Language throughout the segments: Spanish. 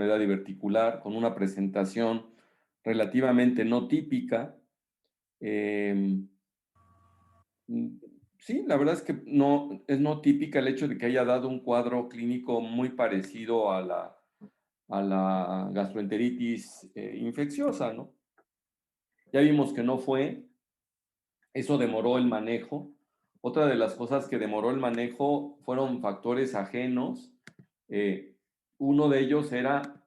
enfermedad diverticular, con una presentación relativamente no típica. Sí, la verdad es que no es no típica el hecho de que haya dado un cuadro clínico muy parecido a la gastroenteritis infecciosa, ¿no? Ya vimos que no fue, eso demoró el manejo. Otra de las cosas que demoró el manejo fueron factores ajenos. Uno de ellos era,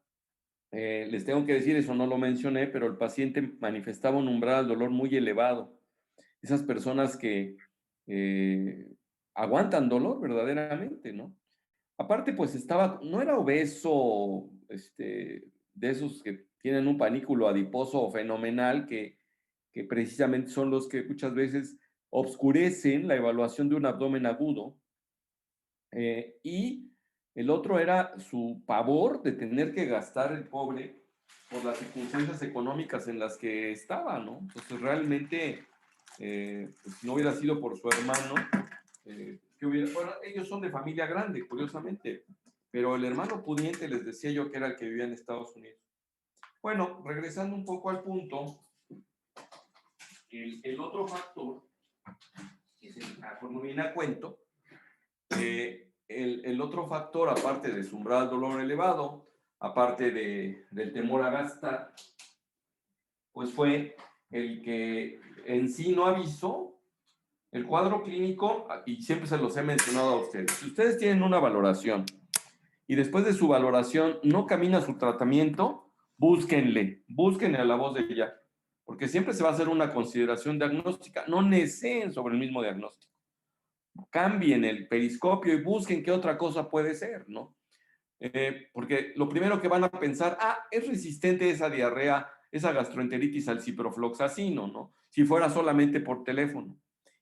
les tengo que decir, eso no lo mencioné, pero el paciente manifestaba un umbral al dolor muy elevado. Esas personas que aguantan dolor verdaderamente, ¿no? Aparte, pues no era obeso, de esos que tienen un panículo adiposo fenomenal, que precisamente son los que muchas veces obscurecen la evaluación de un abdomen agudo. Y el otro era su pavor de tener que gastar el pobre por las circunstancias económicas en las que estaba, ¿no? Entonces realmente, pues, si no hubiera sido por su hermano, bueno, ellos son de familia grande, curiosamente, pero el hermano pudiente les decía yo que era el que vivía en Estados Unidos. Bueno, regresando un poco al punto, el otro factor, que se me viene a cuento, el otro factor, aparte de su umbral dolor elevado, aparte del temor a gastar, pues fue el que en sí no avisó el cuadro clínico, y siempre se los he mencionado a ustedes. Si ustedes tienen una valoración y después de su valoración no camina su tratamiento, búsquenle a la voz de ella, porque siempre se va a hacer una consideración diagnóstica, no necesen sobre el mismo diagnóstico. Cambien el periscopio y busquen qué otra cosa puede ser, ¿no? Porque lo primero que van a pensar, es resistente esa diarrea, esa gastroenteritis al ciprofloxacino, ¿no? Si fuera solamente por teléfono.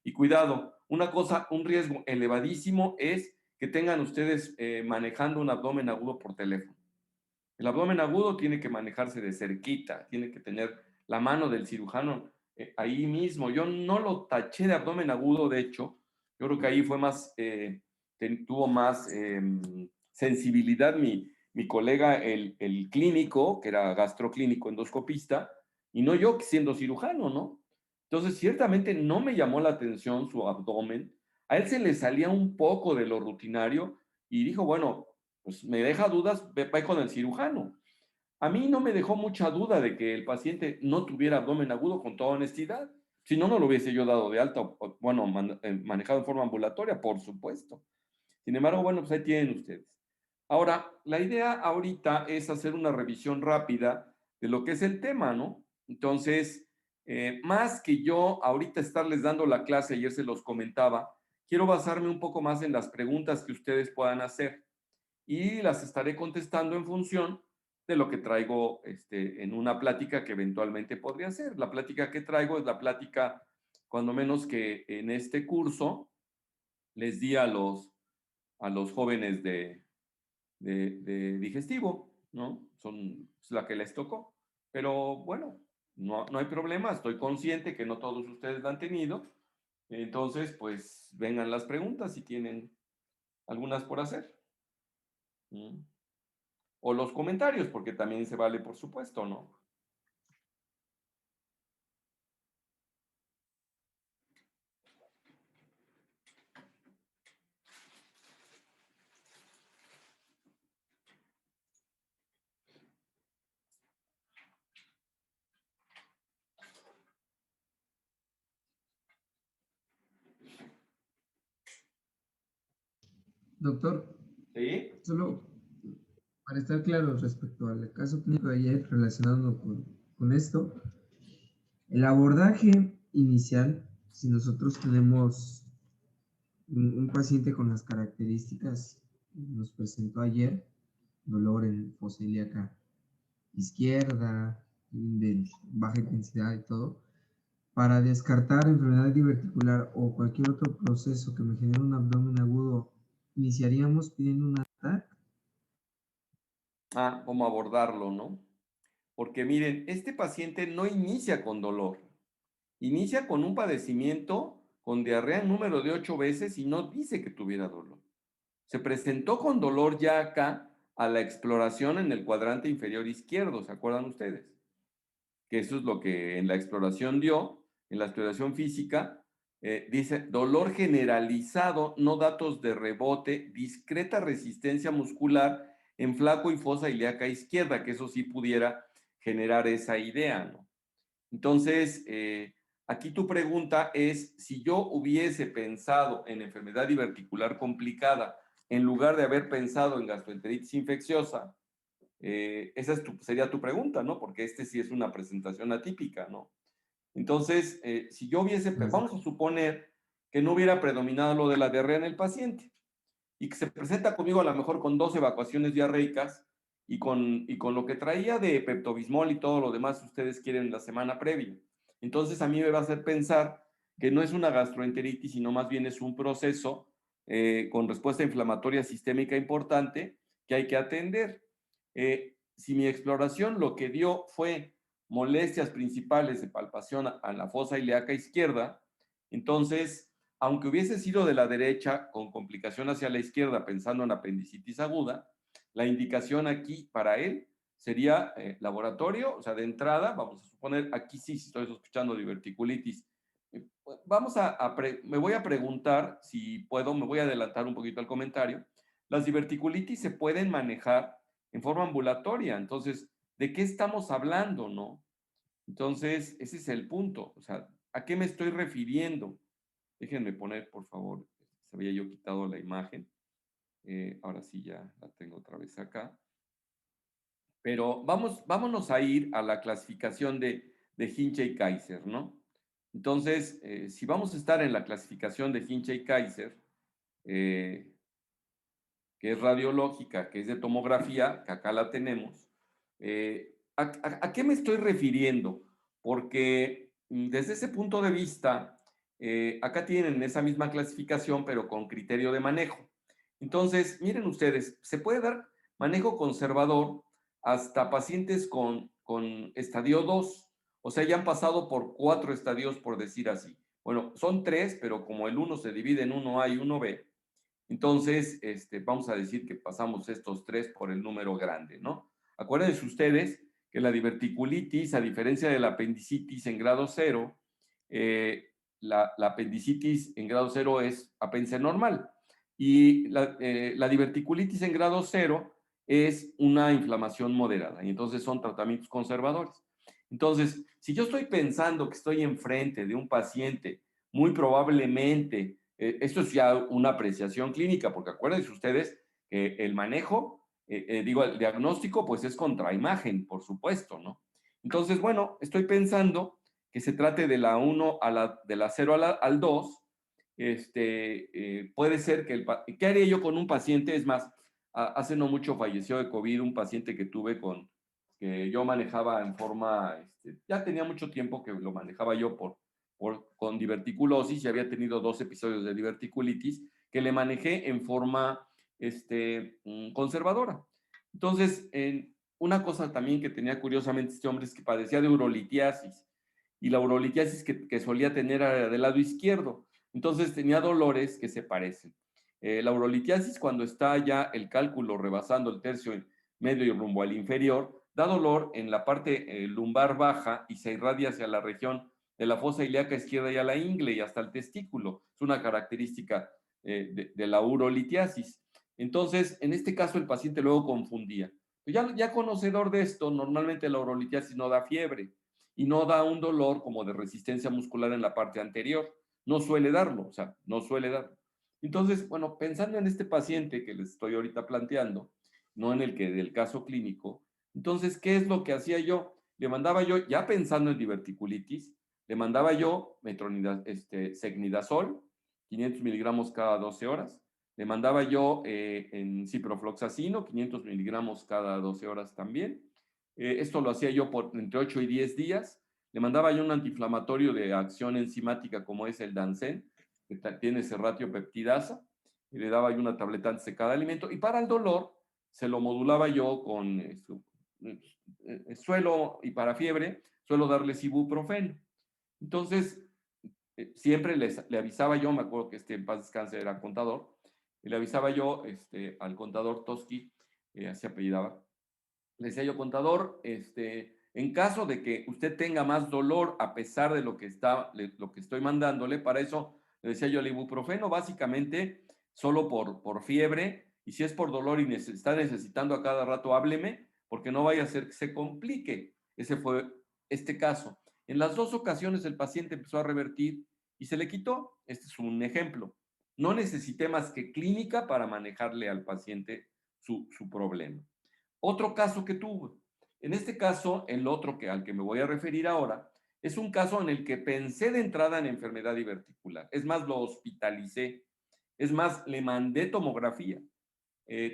Y cuidado, un riesgo elevadísimo es que tengan ustedes manejando un abdomen agudo por teléfono. El abdomen agudo tiene que manejarse de cerquita, tiene que tener la mano del cirujano ahí mismo. Yo no lo taché de abdomen agudo, de hecho, yo creo que ahí fue más, tuvo más sensibilidad mi colega, el clínico, que era gastroclínico endoscopista, y no yo siendo cirujano, ¿no? Entonces, ciertamente no me llamó la atención su abdomen. A él se le salía un poco de lo rutinario y dijo, bueno, pues me deja dudas, ve con el cirujano. A mí no me dejó mucha duda de que el paciente no tuviera abdomen agudo, con toda honestidad. Si no, no lo hubiese yo dado de alta, bueno, manejado en forma ambulatoria, por supuesto. Sin embargo, bueno, pues ahí tienen ustedes. Ahora, la idea ahorita es hacer una revisión rápida de lo que es el tema, ¿no? Entonces, más que yo ahorita estarles dando la clase, ayer se los comentaba, quiero basarme un poco más en las preguntas que ustedes puedan hacer y las estaré contestando en función de lo que traigo en una plática que eventualmente podría ser. La plática que traigo es la plática, cuando menos que en este curso, les di a los jóvenes de digestivo, ¿no? Es la que les tocó. Pero bueno, no hay problema, estoy consciente que no todos ustedes la han tenido. Entonces, pues vengan las preguntas si tienen algunas por hacer. ¿Mm? O los comentarios, porque también se vale, por supuesto, ¿no? Doctor, ¿Sí? solo para estar claro respecto al caso clínico de ayer relacionado con esto, el abordaje inicial, si nosotros tenemos un paciente con las características que nos presentó ayer, dolor en fosa ilíaca izquierda, de baja intensidad y todo, para descartar enfermedad diverticular o cualquier otro proceso que me genere un abdomen agudo, iniciaríamos pidiendo una TAC. ¿Cómo abordarlo, no? Porque miren, este paciente no inicia con dolor. Inicia con un padecimiento con diarrea en número de 8 veces y no dice que tuviera dolor. Se presentó con dolor ya acá a la exploración en el cuadrante inferior izquierdo, ¿se acuerdan ustedes? Que eso es lo que en la exploración dio, en la exploración física, dice dolor generalizado, no datos de rebote, discreta resistencia muscular en flaco y fosa ilíaca izquierda, que eso sí pudiera generar esa idea, ¿no? Entonces, aquí tu pregunta es, si yo hubiese pensado en enfermedad diverticular complicada, en lugar de haber pensado en gastroenteritis infecciosa, esa es sería tu pregunta, ¿no? Porque este sí es una presentación atípica, ¿no? Entonces, si yo hubiese, Claro. vamos a suponer que no hubiera predominado lo de la diarrea en el paciente y que se presenta conmigo a lo mejor con 2 evacuaciones diarreicas y con lo que traía de peptobismol y todo lo demás ustedes quieren la semana previa. Entonces a mí me va a hacer pensar que no es una gastroenteritis, sino más bien es un proceso con respuesta inflamatoria sistémica importante que hay que atender. Si mi exploración lo que dio fue molestias principales de palpación a la fosa ilíaca izquierda, entonces aunque hubiese sido de la derecha con complicación hacia la izquierda pensando en apendicitis aguda, la indicación aquí para él sería laboratorio, o sea, de entrada, vamos a suponer, aquí sí estoy sospechando diverticulitis. Me voy a preguntar, si puedo, me voy a adelantar un poquito al comentario. Las diverticulitis se pueden manejar en forma ambulatoria, entonces, ¿de qué estamos hablando, no? Entonces, ese es el punto, o sea, ¿a qué me estoy refiriendo? Déjenme poner, por favor, se había yo quitado la imagen. Ahora sí ya la tengo otra vez acá. Pero vámonos a ir a la clasificación de Hinche y Kaiser, ¿no? Entonces, si vamos a estar en la clasificación de Hinche y Kaiser, eh, que es radiológica, que es de tomografía, que acá la tenemos, ¿a qué me estoy refiriendo? Porque desde ese punto de vista, acá tienen esa misma clasificación, pero con criterio de manejo. Entonces, miren ustedes, se puede dar manejo conservador hasta pacientes con estadio 2, o sea, ya han pasado por 4 estadios, por decir así. Bueno, son 3, pero como el 1 se divide en 1A y 1B, entonces, vamos a decir que pasamos estos 3 por el número grande, ¿no? Acuérdense ustedes que la diverticulitis, a diferencia de la apendicitis en grado 0, la apendicitis en grado 0 es apéndice normal y la diverticulitis en grado 0 es una inflamación moderada y entonces son tratamientos conservadores. Entonces, si yo estoy pensando que estoy enfrente de un paciente, muy probablemente esto es ya una apreciación clínica, porque acuérdense ustedes que el manejo, digo, el diagnóstico, pues es contraimagen, por supuesto, ¿no? Entonces, bueno, estoy pensando que se trate de la 1 de la 0 al 2, puede ser que ¿qué haría yo con un paciente? Es más, hace no mucho falleció de COVID un paciente que tuve que yo manejaba en forma, ya tenía mucho tiempo que lo manejaba yo con diverticulosis y había tenido 2 episodios de diverticulitis que le manejé en forma conservadora. Entonces, una cosa también que tenía curiosamente este hombre es que padecía de urolitiasis y la urolitiasis que solía tener era del lado izquierdo. Entonces tenía dolores que se parecen. La urolitiasis, cuando está ya el cálculo rebasando el tercio medio y rumbo al inferior, da dolor en la parte lumbar baja y se irradia hacia la región de la fosa ilíaca izquierda y a la ingle y hasta el testículo. Es una característica de la urolitiasis. Entonces, en este caso, el paciente luego confundía. Ya conocedor de esto, normalmente la urolitiasis no da fiebre y no da un dolor como de resistencia muscular en la parte anterior. No suele darlo, o sea, no suele darlo. Entonces, bueno, pensando en este paciente que les estoy ahorita planteando, no en el que del caso clínico, entonces, ¿qué es lo que hacía yo? Le mandaba yo, ya pensando en diverticulitis, le mandaba yo secnidazol, 500 miligramos cada 12 horas. Le mandaba yo en ciprofloxacino, 500 miligramos cada 12 horas también. Esto lo hacía yo por entre 8 y 10 días. Le mandaba yo un antiinflamatorio de acción enzimática como es el Dansen, que tiene serratio peptidasa, y le daba yo una tableta antes de cada alimento. Y para el dolor, se lo modulaba yo con suelo, y para fiebre, suelo darle ibuprofeno. Entonces, siempre le avisaba yo, me acuerdo que en paz descanse era contador, y le avisaba yo al contador Toski, así apellidaba. Le decía yo, contador, en caso de que usted tenga más dolor a pesar de lo que estoy mandándole, para eso le decía yo, el ibuprofeno básicamente solo por fiebre, y si es por dolor y está necesitando a cada rato, hábleme, porque no vaya a ser que se complique. Ese fue este caso. En las dos ocasiones el paciente empezó a revertir y se le quitó. Este es un ejemplo. No necesité más que clínica para manejarle al paciente su problema. Otro caso que tuve. En este caso, el otro al que me voy a referir ahora, es un caso en el que pensé de entrada en enfermedad diverticular. Es más, lo hospitalicé. Es más, le mandé tomografía.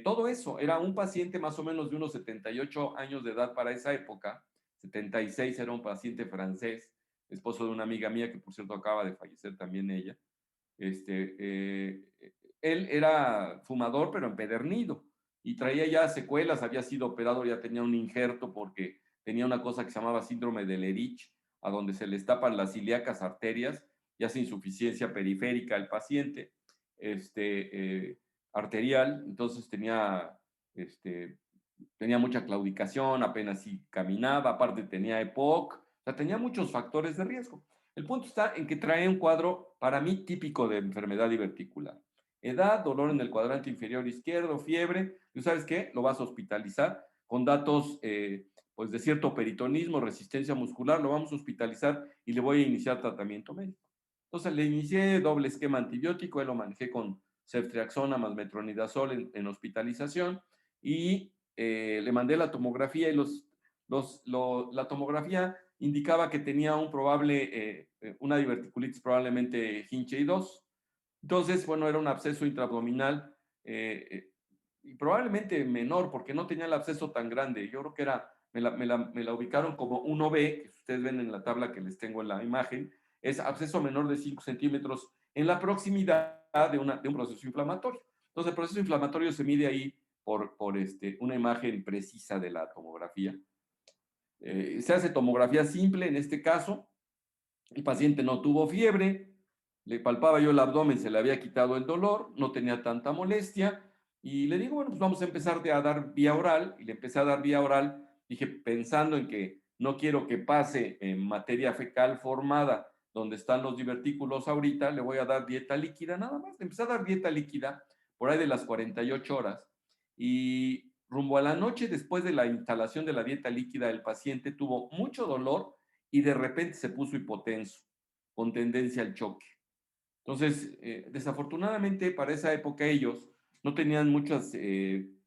Todo eso. Era un paciente más o menos de unos 78 años de edad para esa época. 76, era un paciente francés, esposo de una amiga mía que por cierto acaba de fallecer también ella. Él era fumador, pero empedernido, y traía ya secuelas, había sido operado, ya tenía un injerto porque tenía una cosa que se llamaba síndrome de Lerich, a donde se les tapan las ilíacas arterias y hace insuficiencia periférica al paciente, arterial. Entonces tenía mucha claudicación, apenas si caminaba, aparte tenía EPOC, o sea, tenía muchos factores de riesgo. El punto está en que trae un cuadro, para mí, típico de enfermedad diverticular. Edad, dolor en el cuadrante inferior izquierdo, fiebre. ¿Tú sabes qué? Lo vas a hospitalizar con datos pues de cierto peritonismo, resistencia muscular. Lo vamos a hospitalizar y le voy a iniciar tratamiento médico. Entonces le inicié doble esquema antibiótico, él lo manejé con ceftriaxona más metronidazol en hospitalización, y le mandé la tomografía, y la tomografía indicaba que tenía una diverticulitis probablemente Hinchey 2. Entonces, bueno, era un absceso intraabdominal, y probablemente menor, porque no tenía el absceso tan grande. Yo creo que me la ubicaron como 1B, que ustedes ven en la tabla que les tengo en la imagen, es absceso menor de 5 centímetros en la proximidad de un proceso inflamatorio. Entonces, el proceso inflamatorio se mide ahí por una imagen precisa de la tomografía. Se hace tomografía simple en este caso. El paciente no tuvo fiebre, le palpaba yo el abdomen, se le había quitado el dolor, no tenía tanta molestia, y le digo, bueno, pues vamos a empezar a dar vía oral, y le empecé a dar vía oral, dije, pensando en que no quiero que pase en materia fecal formada donde están los divertículos ahorita, le voy a dar dieta líquida nada más. Le empecé a dar dieta líquida por ahí de las 48 horas, y rumbo a la noche después de la instalación de la dieta líquida, el paciente tuvo mucho dolor y de repente se puso hipotenso, con tendencia al choque. Entonces, desafortunadamente para esa época ellos no tenían muchas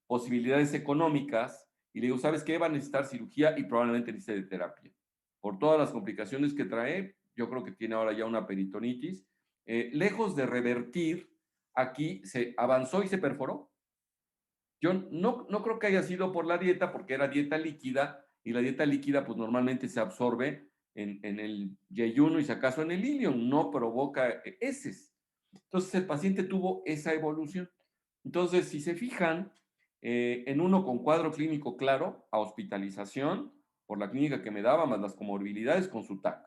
posibilidades económicas, y le digo, ¿sabes qué? Va a necesitar cirugía y probablemente necesite terapia. Por todas las complicaciones que trae, yo creo que tiene ahora ya una peritonitis. Lejos de revertir, aquí se avanzó y se perforó. Yo no creo que haya sido por la dieta, porque era dieta líquida, y la dieta líquida pues normalmente se absorbe en el yeyuno y si acaso en el ilion, no provoca heces. Entonces el paciente tuvo esa evolución. Entonces, si se fijan, en uno con cuadro clínico claro, a hospitalización por la clínica que me daba, más las comorbilidades con su TAC.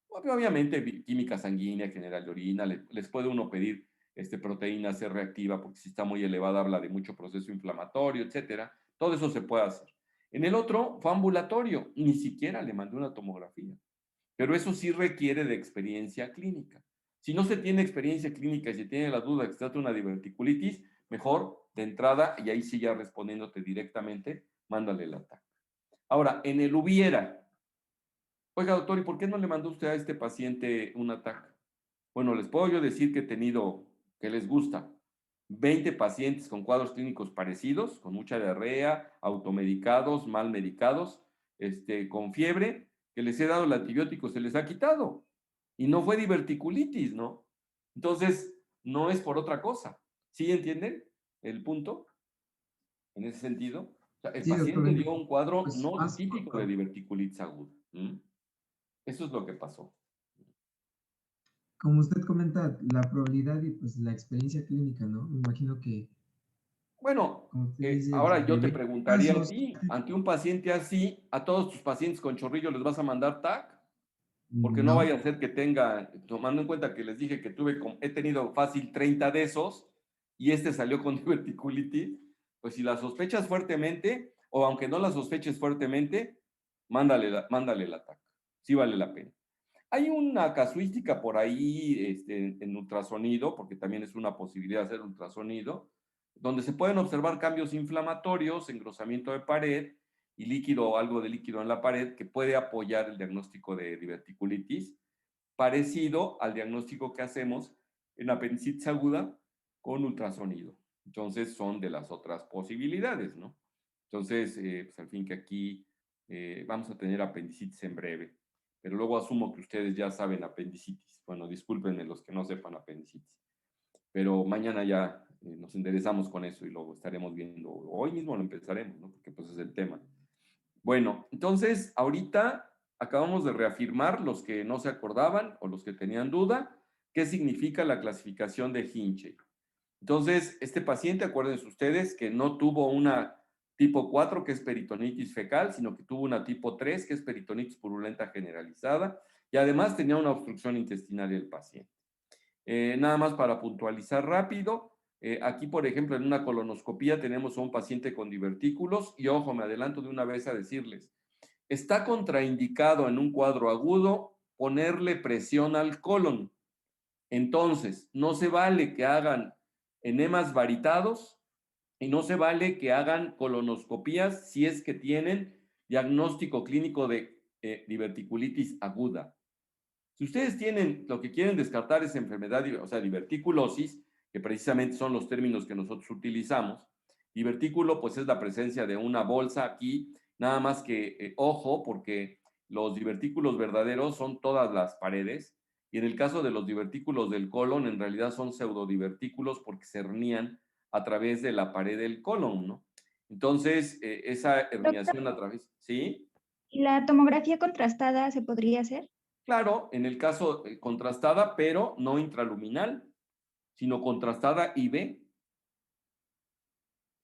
Obviamente, química sanguínea, general de orina, les puede uno pedir proteína C reactiva, porque si está muy elevada habla de mucho proceso inflamatorio, etcétera. Todo eso se puede hacer. En el otro fue ambulatorio, ni siquiera le mandé una tomografía, pero eso sí requiere de experiencia clínica. Si no se tiene experiencia clínica y se tiene la duda de que se trata de una diverticulitis, mejor de entrada, y ahí sí ya respondiéndote directamente, mándale el ataque. Ahora, en el hubiera, oiga, doctor, ¿y por qué no le mandó usted a este paciente un ataque? Bueno, les puedo yo decir que he tenido, que les gusta, 20 pacientes con cuadros clínicos parecidos, con mucha diarrea, automedicados, mal medicados, con fiebre, que les he dado el antibiótico, se les ha quitado. Y no fue diverticulitis, ¿no? Entonces, no es por otra cosa. ¿Sí entienden el punto en ese sentido? O sea, el Sí, doctor, paciente dio un cuadro pues no más típico de diverticulitis aguda. Eso es lo que pasó. como usted comenta, la probabilidad y pues la experiencia clínica, ¿no? Me imagino que, Bueno, como usted dice, ahora yo de te 20 preguntaría a casos, ti, ante un paciente así, ¿a todos tus pacientes con chorrillo les vas a mandar TAC? Porque no vaya no, a ser que tenga, tomando en cuenta que les dije que he tenido fácil 30 de esos, y salió con diverticulitis. pues si la sospechas fuertemente, o aunque no la sospeches fuertemente, mándale el ataque. Sí vale la pena. Hay una casuística por ahí en ultrasonido, porque también es una posibilidad hacer ultrasonido, donde se pueden observar cambios inflamatorios, engrosamiento de pared y líquido o algo de líquido en la pared que puede apoyar el diagnóstico de diverticulitis, parecido al diagnóstico que hacemos en apendicitis aguda con ultrasonido. Entonces son de las otras posibilidades, ¿no? Entonces, pues al fin que aquí vamos a tener apendicitis en breve, pero luego asumo que ustedes ya saben apendicitis. Bueno, discúlpenme los que no sepan apendicitis, pero mañana ya nos enderezamos con eso y luego estaremos viendo, hoy mismo lo empezaremos, ¿no? Porque pues es el tema. Bueno, entonces ahorita acabamos de reafirmar los que no se acordaban o los que tenían duda, qué significa la clasificación de Hinchey. Entonces, este paciente, acuérdense ustedes que no tuvo una tipo 4, que es peritonitis fecal, sino que tuvo una tipo 3, que es peritonitis purulenta generalizada, y además tenía una obstrucción intestinal del paciente. Nada más para puntualizar rápido, aquí, por ejemplo, en una colonoscopía tenemos a un paciente con divertículos, y ojo, me adelanto de una vez a decirles, está contraindicado en un cuadro agudo ponerle presión al colon. Entonces, no se vale que hagan enemas varitados y no se vale que hagan colonoscopías si es que tienen diagnóstico clínico de diverticulitis aguda. Si ustedes tienen, lo que quieren descartar es enfermedad, o sea, diverticulosis, que precisamente son los términos que nosotros utilizamos. Divertículo, pues es la presencia de una bolsa aquí, nada más que, ojo, porque los divertículos verdaderos son todas las paredes, y en el caso de los divertículos del colon, en realidad son pseudodivertículos porque se hernían a través de la pared del colon, ¿no? Entonces, esa Doctor, herniación a través, ¿sí? ¿y la tomografía contrastada se podría hacer? Claro, en el caso contrastada, pero no intraluminal, sino contrastada IV,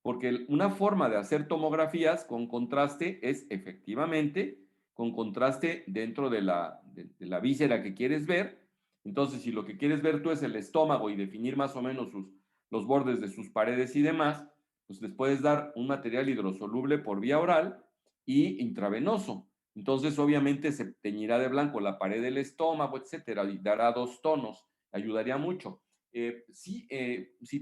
porque una forma de hacer tomografías con contraste es efectivamente con contraste dentro de la víscera que quieres ver. Entonces, si lo que quieres ver tú es el estómago y definir más o menos los bordes de sus paredes y demás, pues les puedes dar un material hidrosoluble por vía oral y intravenoso. Entonces, obviamente, se teñirá de blanco la pared del estómago, etcétera, y dará 2 tonos. Ayudaría mucho. Si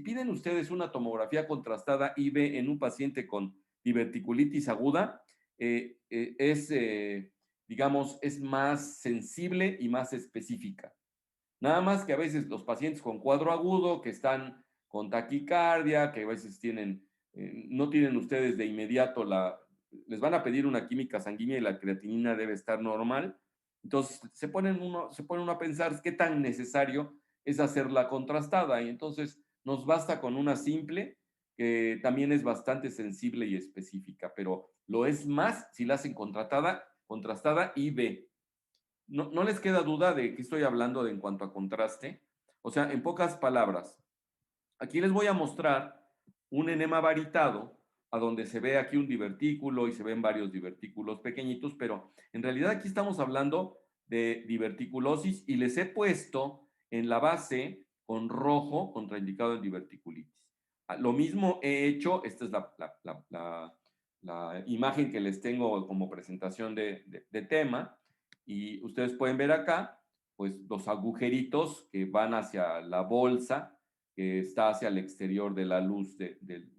piden ustedes una tomografía contrastada IV en un paciente con diverticulitis aguda, digamos, es más sensible y más específica. Nada más que a veces los pacientes con cuadro agudo, que están con taquicardia, que a veces no tienen ustedes de inmediato les van a pedir una química sanguínea y la creatinina debe estar normal. Entonces se ponen uno a pensar qué tan necesario es hacer la contrastada, y entonces nos basta con una simple, que también es bastante sensible y específica, pero lo es más si la hacen contrastada y B. No les queda duda de qué estoy hablando en cuanto a contraste. O sea, en pocas palabras, aquí les voy a mostrar un enema varitado, a donde se ve aquí un divertículo y se ven varios divertículos pequeñitos, pero en realidad aquí estamos hablando de diverticulosis, y les he puesto en la base con rojo contraindicado en diverticulitis. Lo mismo he hecho, esta es la imagen que les tengo como presentación de tema, y ustedes pueden ver acá, pues los agujeritos que van hacia la bolsa, que está hacia el exterior de la luz del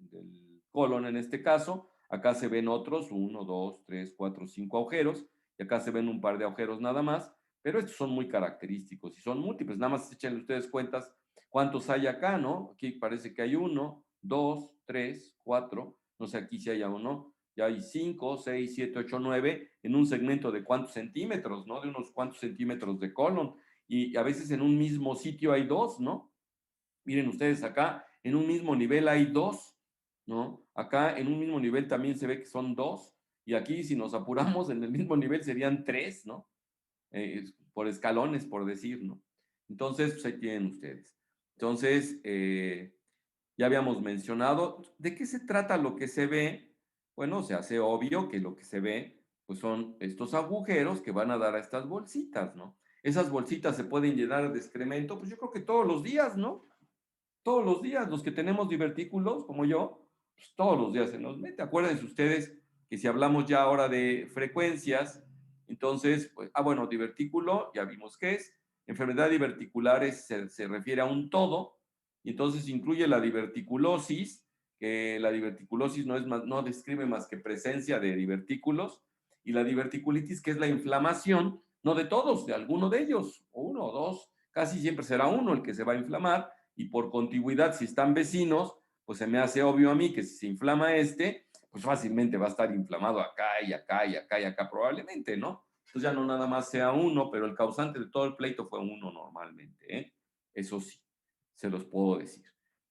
colon en este caso. Acá se ven otros, 1, 2, 3, 4, 5 agujeros, y acá se ven un par de agujeros nada más, pero estos son muy característicos y son múltiples. Nada más échenle ustedes cuentas cuántos hay acá, ¿no? Aquí parece que hay 1, 2, 3, 4, no sé aquí si hay uno, ya hay 5, 6, 7, 8, 9, en un segmento de cuántos centímetros, ¿no? De unos cuantos centímetros de colon, y a veces en un mismo sitio hay 2, ¿no? Miren ustedes acá, en un mismo nivel hay 2, ¿no? Acá en un mismo nivel también se ve que son 2, y aquí si nos apuramos en el mismo nivel serían 3, ¿no? Por escalones, por decir, ¿no? Entonces, pues ahí tienen ustedes. Entonces, ya habíamos mencionado, ¿de qué se trata lo que se ve? Bueno, se hace obvio que lo que se ve, pues son estos agujeros que van a dar a estas bolsitas, ¿no? Esas bolsitas se pueden llenar de excremento, pues yo creo que todos los días, ¿no? Todos los días, los que tenemos divertículos, como yo, pues, todos los días se nos mete. Acuérdense ustedes que si hablamos ya ahora de frecuencias, entonces, pues, bueno, divertículo, ya vimos qué es. Enfermedad diverticular se refiere a un todo, y entonces incluye la diverticulosis, que la diverticulosis no describe más que presencia de divertículos, y la diverticulitis, que es la inflamación, no de todos, de alguno de ellos, uno o dos, casi siempre será uno el que se va a inflamar, y por contigüidad, si están vecinos, pues se me hace obvio a mí que si se inflama pues fácilmente va a estar inflamado acá y acá y acá y acá probablemente, ¿no? Entonces ya no nada más sea uno, pero el causante de todo el pleito fue uno normalmente, ¿eh? Eso sí, se los puedo decir.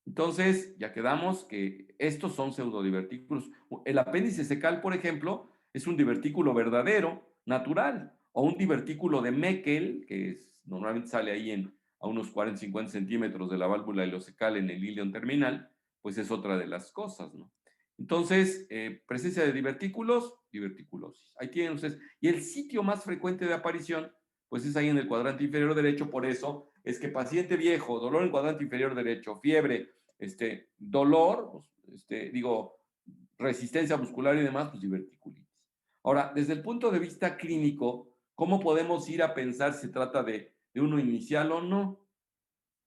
Entonces, ya quedamos que estos son pseudodivertículos. El apéndice secal, por ejemplo, es un divertículo verdadero, natural, o un divertículo de Meckel, normalmente sale ahí a unos 40, 50 centímetros de la válvula ileocecal en el ilion terminal, pues es otra de las cosas, ¿no? Entonces, presencia de divertículos, diverticulosis. Ahí tienen ustedes. Y el sitio más frecuente de aparición, pues es ahí en el cuadrante inferior derecho. Por eso es que paciente viejo, dolor en cuadrante inferior derecho, fiebre, dolor, resistencia muscular y demás, pues diverticulitis. Ahora, desde el punto de vista clínico, ¿cómo podemos ir a pensar si se trata de uno inicial o no?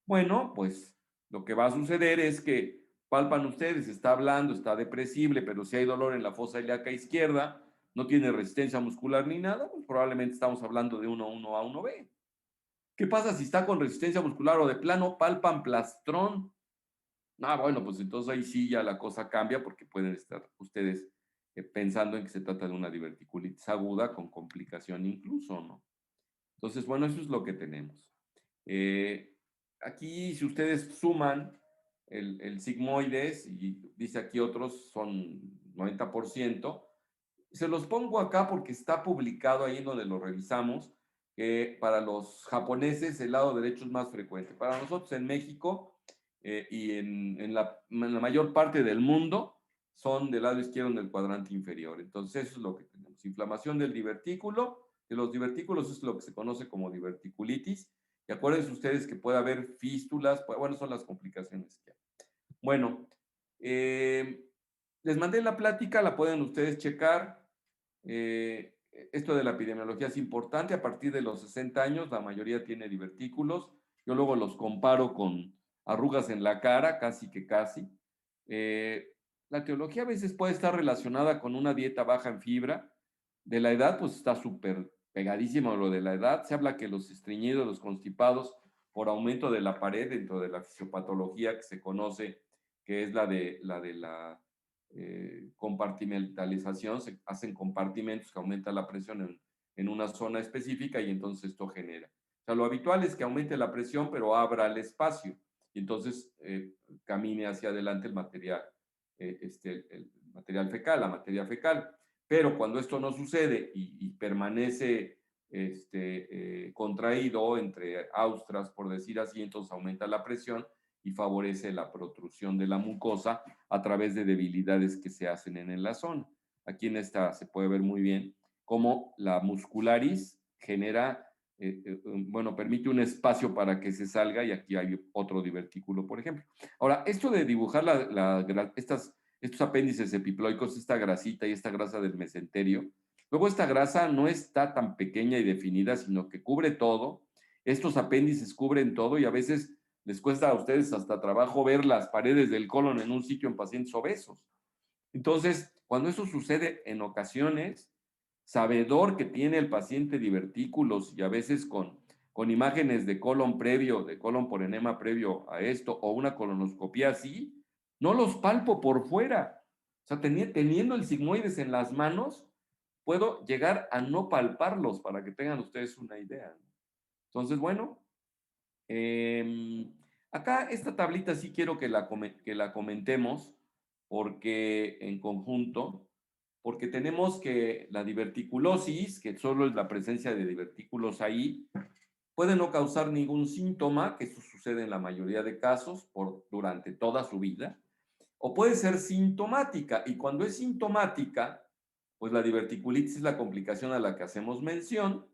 Bueno, pues lo que va a suceder es que palpan ustedes, está hablando, está depresible, pero si hay dolor en la fosa ilíaca izquierda, no tiene resistencia muscular ni nada, pues probablemente estamos hablando de 1A, 1B. ¿Qué pasa si está con resistencia muscular o de plano palpan plastrón? Bueno, pues entonces ahí sí ya la cosa cambia porque pueden estar ustedes pensando en que se trata de una diverticulitis aguda con complicación incluso, ¿no? Entonces, bueno, eso es lo que tenemos. Aquí, si ustedes suman el sigmoides, y dice aquí otros son 90%, se los pongo acá porque está publicado ahí en donde lo revisamos, que para los japoneses el lado derecho es más frecuente. Para nosotros en México y en la mayor parte del mundo son del lado izquierdo en el cuadrante inferior. Entonces, eso es lo que tenemos. Inflamación del divertículo. De los divertículos es lo que se conoce como diverticulitis. Y acuérdense ustedes que puede haber fístulas, bueno, son las complicaciones que hay. Bueno, les mandé la plática, la pueden ustedes checar. Esto de la epidemiología es importante. A partir de los 60 años, la mayoría tiene divertículos. Yo luego los comparo con arrugas en la cara, casi que casi. La etiología a veces puede estar relacionada con una dieta baja en fibra. De la edad, pues está súper pegadísimo lo de la edad. Se habla que los estreñidos, los constipados, por aumento de la pared dentro de la fisiopatología que se conoce, que es la de la compartimentalización, se hacen compartimentos que aumenta la presión en una zona específica y entonces esto genera. O sea, lo habitual es que aumente la presión, pero abra el espacio y entonces camine hacia adelante el material, el material fecal, la materia fecal. Pero cuando esto no sucede y permanece contraído entre austras, por decir así, entonces aumenta la presión y favorece la protrusión de la mucosa a través de debilidades que se hacen en la zona. Aquí en esta se puede ver muy bien cómo la muscularis genera, permite un espacio para que se salga y aquí hay otro divertículo, por ejemplo. Ahora, esto de dibujar estos apéndices epiploicos, esta grasita y esta grasa del mesenterio, luego esta grasa no está tan pequeña y definida, sino que cubre todo. Estos apéndices cubren todo y a veces les cuesta a ustedes hasta trabajo ver las paredes del colon en un sitio en pacientes obesos. Entonces, cuando eso sucede en ocasiones, sabedor que tiene el paciente divertículos y a veces con imágenes de colon previo, de colon por enema previo a esto, o una colonoscopía así, no los palpo por fuera. O sea, teniendo el sigmoides en las manos, puedo llegar a no palparlos para que tengan ustedes una idea. Entonces, bueno, acá esta tablita sí quiero que la comentemos porque en conjunto, porque tenemos que la diverticulosis, que solo es la presencia de divertículos ahí, puede no causar ningún síntoma, que eso sucede en la mayoría de casos durante toda su vida, o puede ser sintomática, y cuando es sintomática, pues la diverticulitis es la complicación a la que hacemos mención.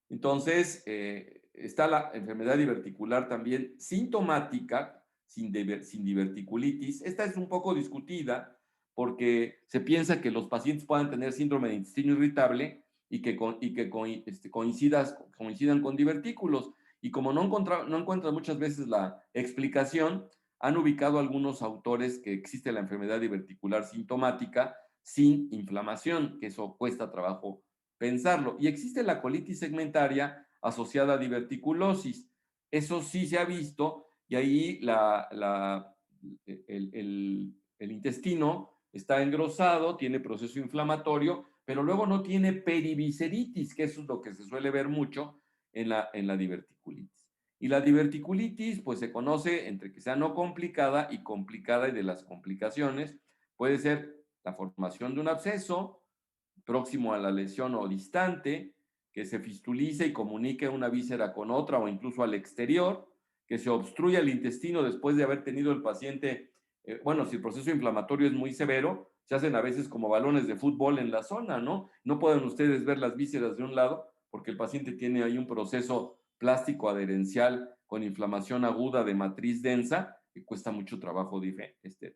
Entonces, está la enfermedad diverticular también sintomática, sin diverticulitis. Esta es un poco discutida porque se piensa que los pacientes puedan tener síndrome de intestino irritable y que coincidan con divertículos. Y como no encuentran muchas veces la explicación, han ubicado algunos autores que existe la enfermedad diverticular sintomática sin inflamación, que eso cuesta trabajo pensarlo. Y existe la colitis segmentaria asociada a diverticulosis. Eso sí se ha visto, y ahí el intestino está engrosado, tiene proceso inflamatorio, pero luego no tiene peribiceritis, que eso es lo que se suele ver mucho en la diverticulitis. Y la diverticulitis, pues se conoce entre que sea no complicada y complicada, y de las complicaciones puede ser la formación de un absceso próximo a la lesión o distante, que se fistulice y comunique una víscera con otra o incluso al exterior, que se obstruya el intestino después de haber tenido el paciente, bueno, si el proceso inflamatorio es muy severo, se hacen a veces como balones de fútbol en la zona, ¿no? No pueden ustedes ver las vísceras de un lado porque el paciente tiene ahí un proceso plástico adherencial con inflamación aguda de matriz densa que cuesta mucho trabajo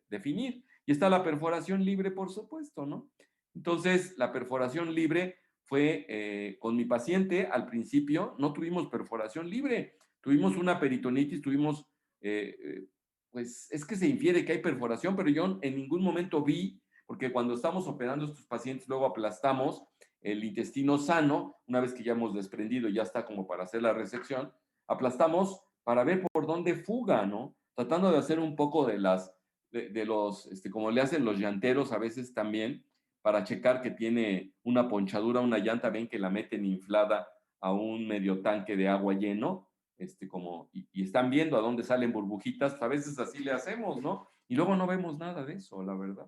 definir. Y está la perforación libre, por supuesto, ¿no? Entonces, la perforación libre fue con mi paciente. Al principio no tuvimos perforación libre, tuvimos una peritonitis, pues es que se infiere que hay perforación, pero yo en ningún momento vi, porque cuando estamos operando a estos pacientes luego aplastamos el intestino sano, una vez que ya hemos desprendido, ya está como para hacer la resección, aplastamos para ver por dónde fuga, ¿no? Tratando de hacer un poco como le hacen los llanteros a veces también, para checar que tiene una ponchadura, una llanta, ven que la meten inflada a un medio tanque de agua lleno, y están viendo a dónde salen burbujitas, pues a veces así le hacemos, ¿no? Y luego no vemos nada de eso, la verdad.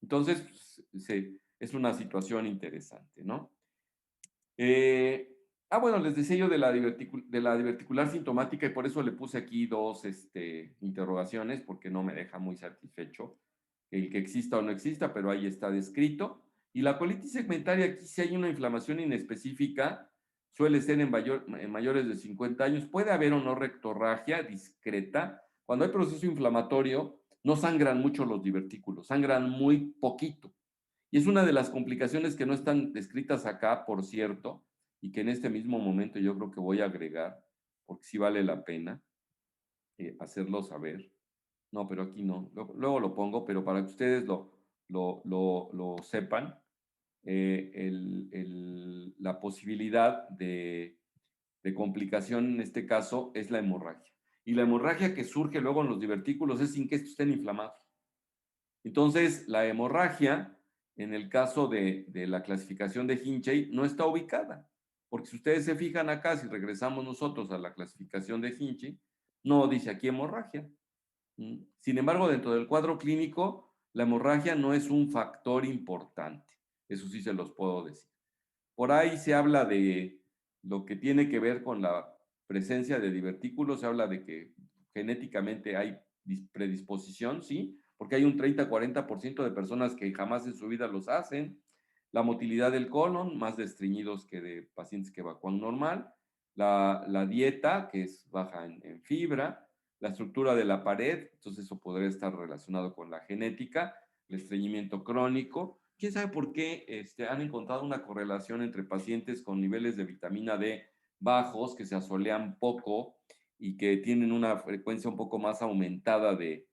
Entonces, pues, es una situación interesante, ¿no? Bueno, les decía yo de la diverticular sintomática, y por eso le puse aquí dos interrogaciones, porque no me deja muy satisfecho el que exista o no exista, pero ahí está descrito. Y la colitis segmentaria, aquí si hay una inflamación inespecífica, suele ser en mayores de 50 años. Puede haber o no rectorragia discreta. Cuando hay proceso inflamatorio, no sangran mucho los divertículos, sangran muy poquito. Y es una de las complicaciones que no están descritas acá, por cierto, y que en este mismo momento yo creo que voy a agregar, porque sí vale la pena hacerlo saber. No, pero aquí no. Luego lo pongo, pero para que ustedes lo sepan, la posibilidad de complicación en este caso es la hemorragia. Y la hemorragia que surge luego en los divertículos es sin que estos estén inflamados. Entonces, la hemorragia, en el caso de la clasificación de Hinchey, no está ubicada. Porque si ustedes se fijan acá, si regresamos nosotros a la clasificación de Hinchey, no dice aquí hemorragia. Sin embargo, dentro del cuadro clínico, la hemorragia no es un factor importante. Eso sí se los puedo decir. Por ahí se habla de lo que tiene que ver con la presencia de divertículos, se habla de que genéticamente hay predisposición, ¿sí? Porque hay un 30-40% de personas que jamás en su vida los hacen. La motilidad del colon, más de estreñidos que de pacientes que evacúan normal. La dieta, que es baja en fibra. La estructura de la pared, entonces eso podría estar relacionado con la genética. El estreñimiento crónico. ¿Quién sabe por qué han encontrado una correlación entre pacientes con niveles de vitamina D bajos, que se asolean poco y que tienen una frecuencia un poco más aumentada de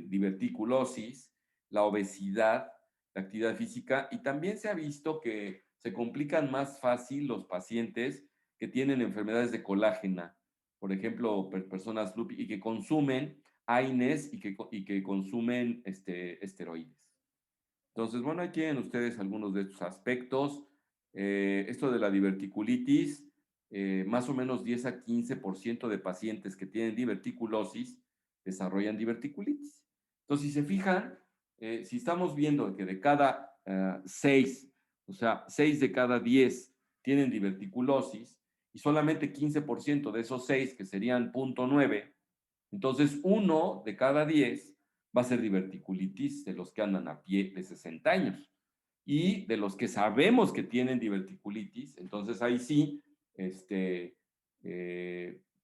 diverticulosis, la obesidad, la actividad física? Y también se ha visto que se complican más fácil los pacientes que tienen enfermedades de colágena, por ejemplo, personas lupi, y que consumen AINES y que consumen esteroides. Entonces, bueno, ahí tienen ustedes algunos de estos aspectos. Esto de la diverticulitis, más o menos 10 a 15% de pacientes que tienen diverticulosis desarrollan diverticulitis. Entonces, si se fijan, si estamos viendo que de cada 6, o sea, 6 de cada 10 tienen diverticulosis, y solamente 15% de esos 6, que serían 0.9, entonces 1 de cada 10 va a ser diverticulitis de los que andan a pie de 60 años. Y de los que sabemos que tienen diverticulitis, entonces ahí sí,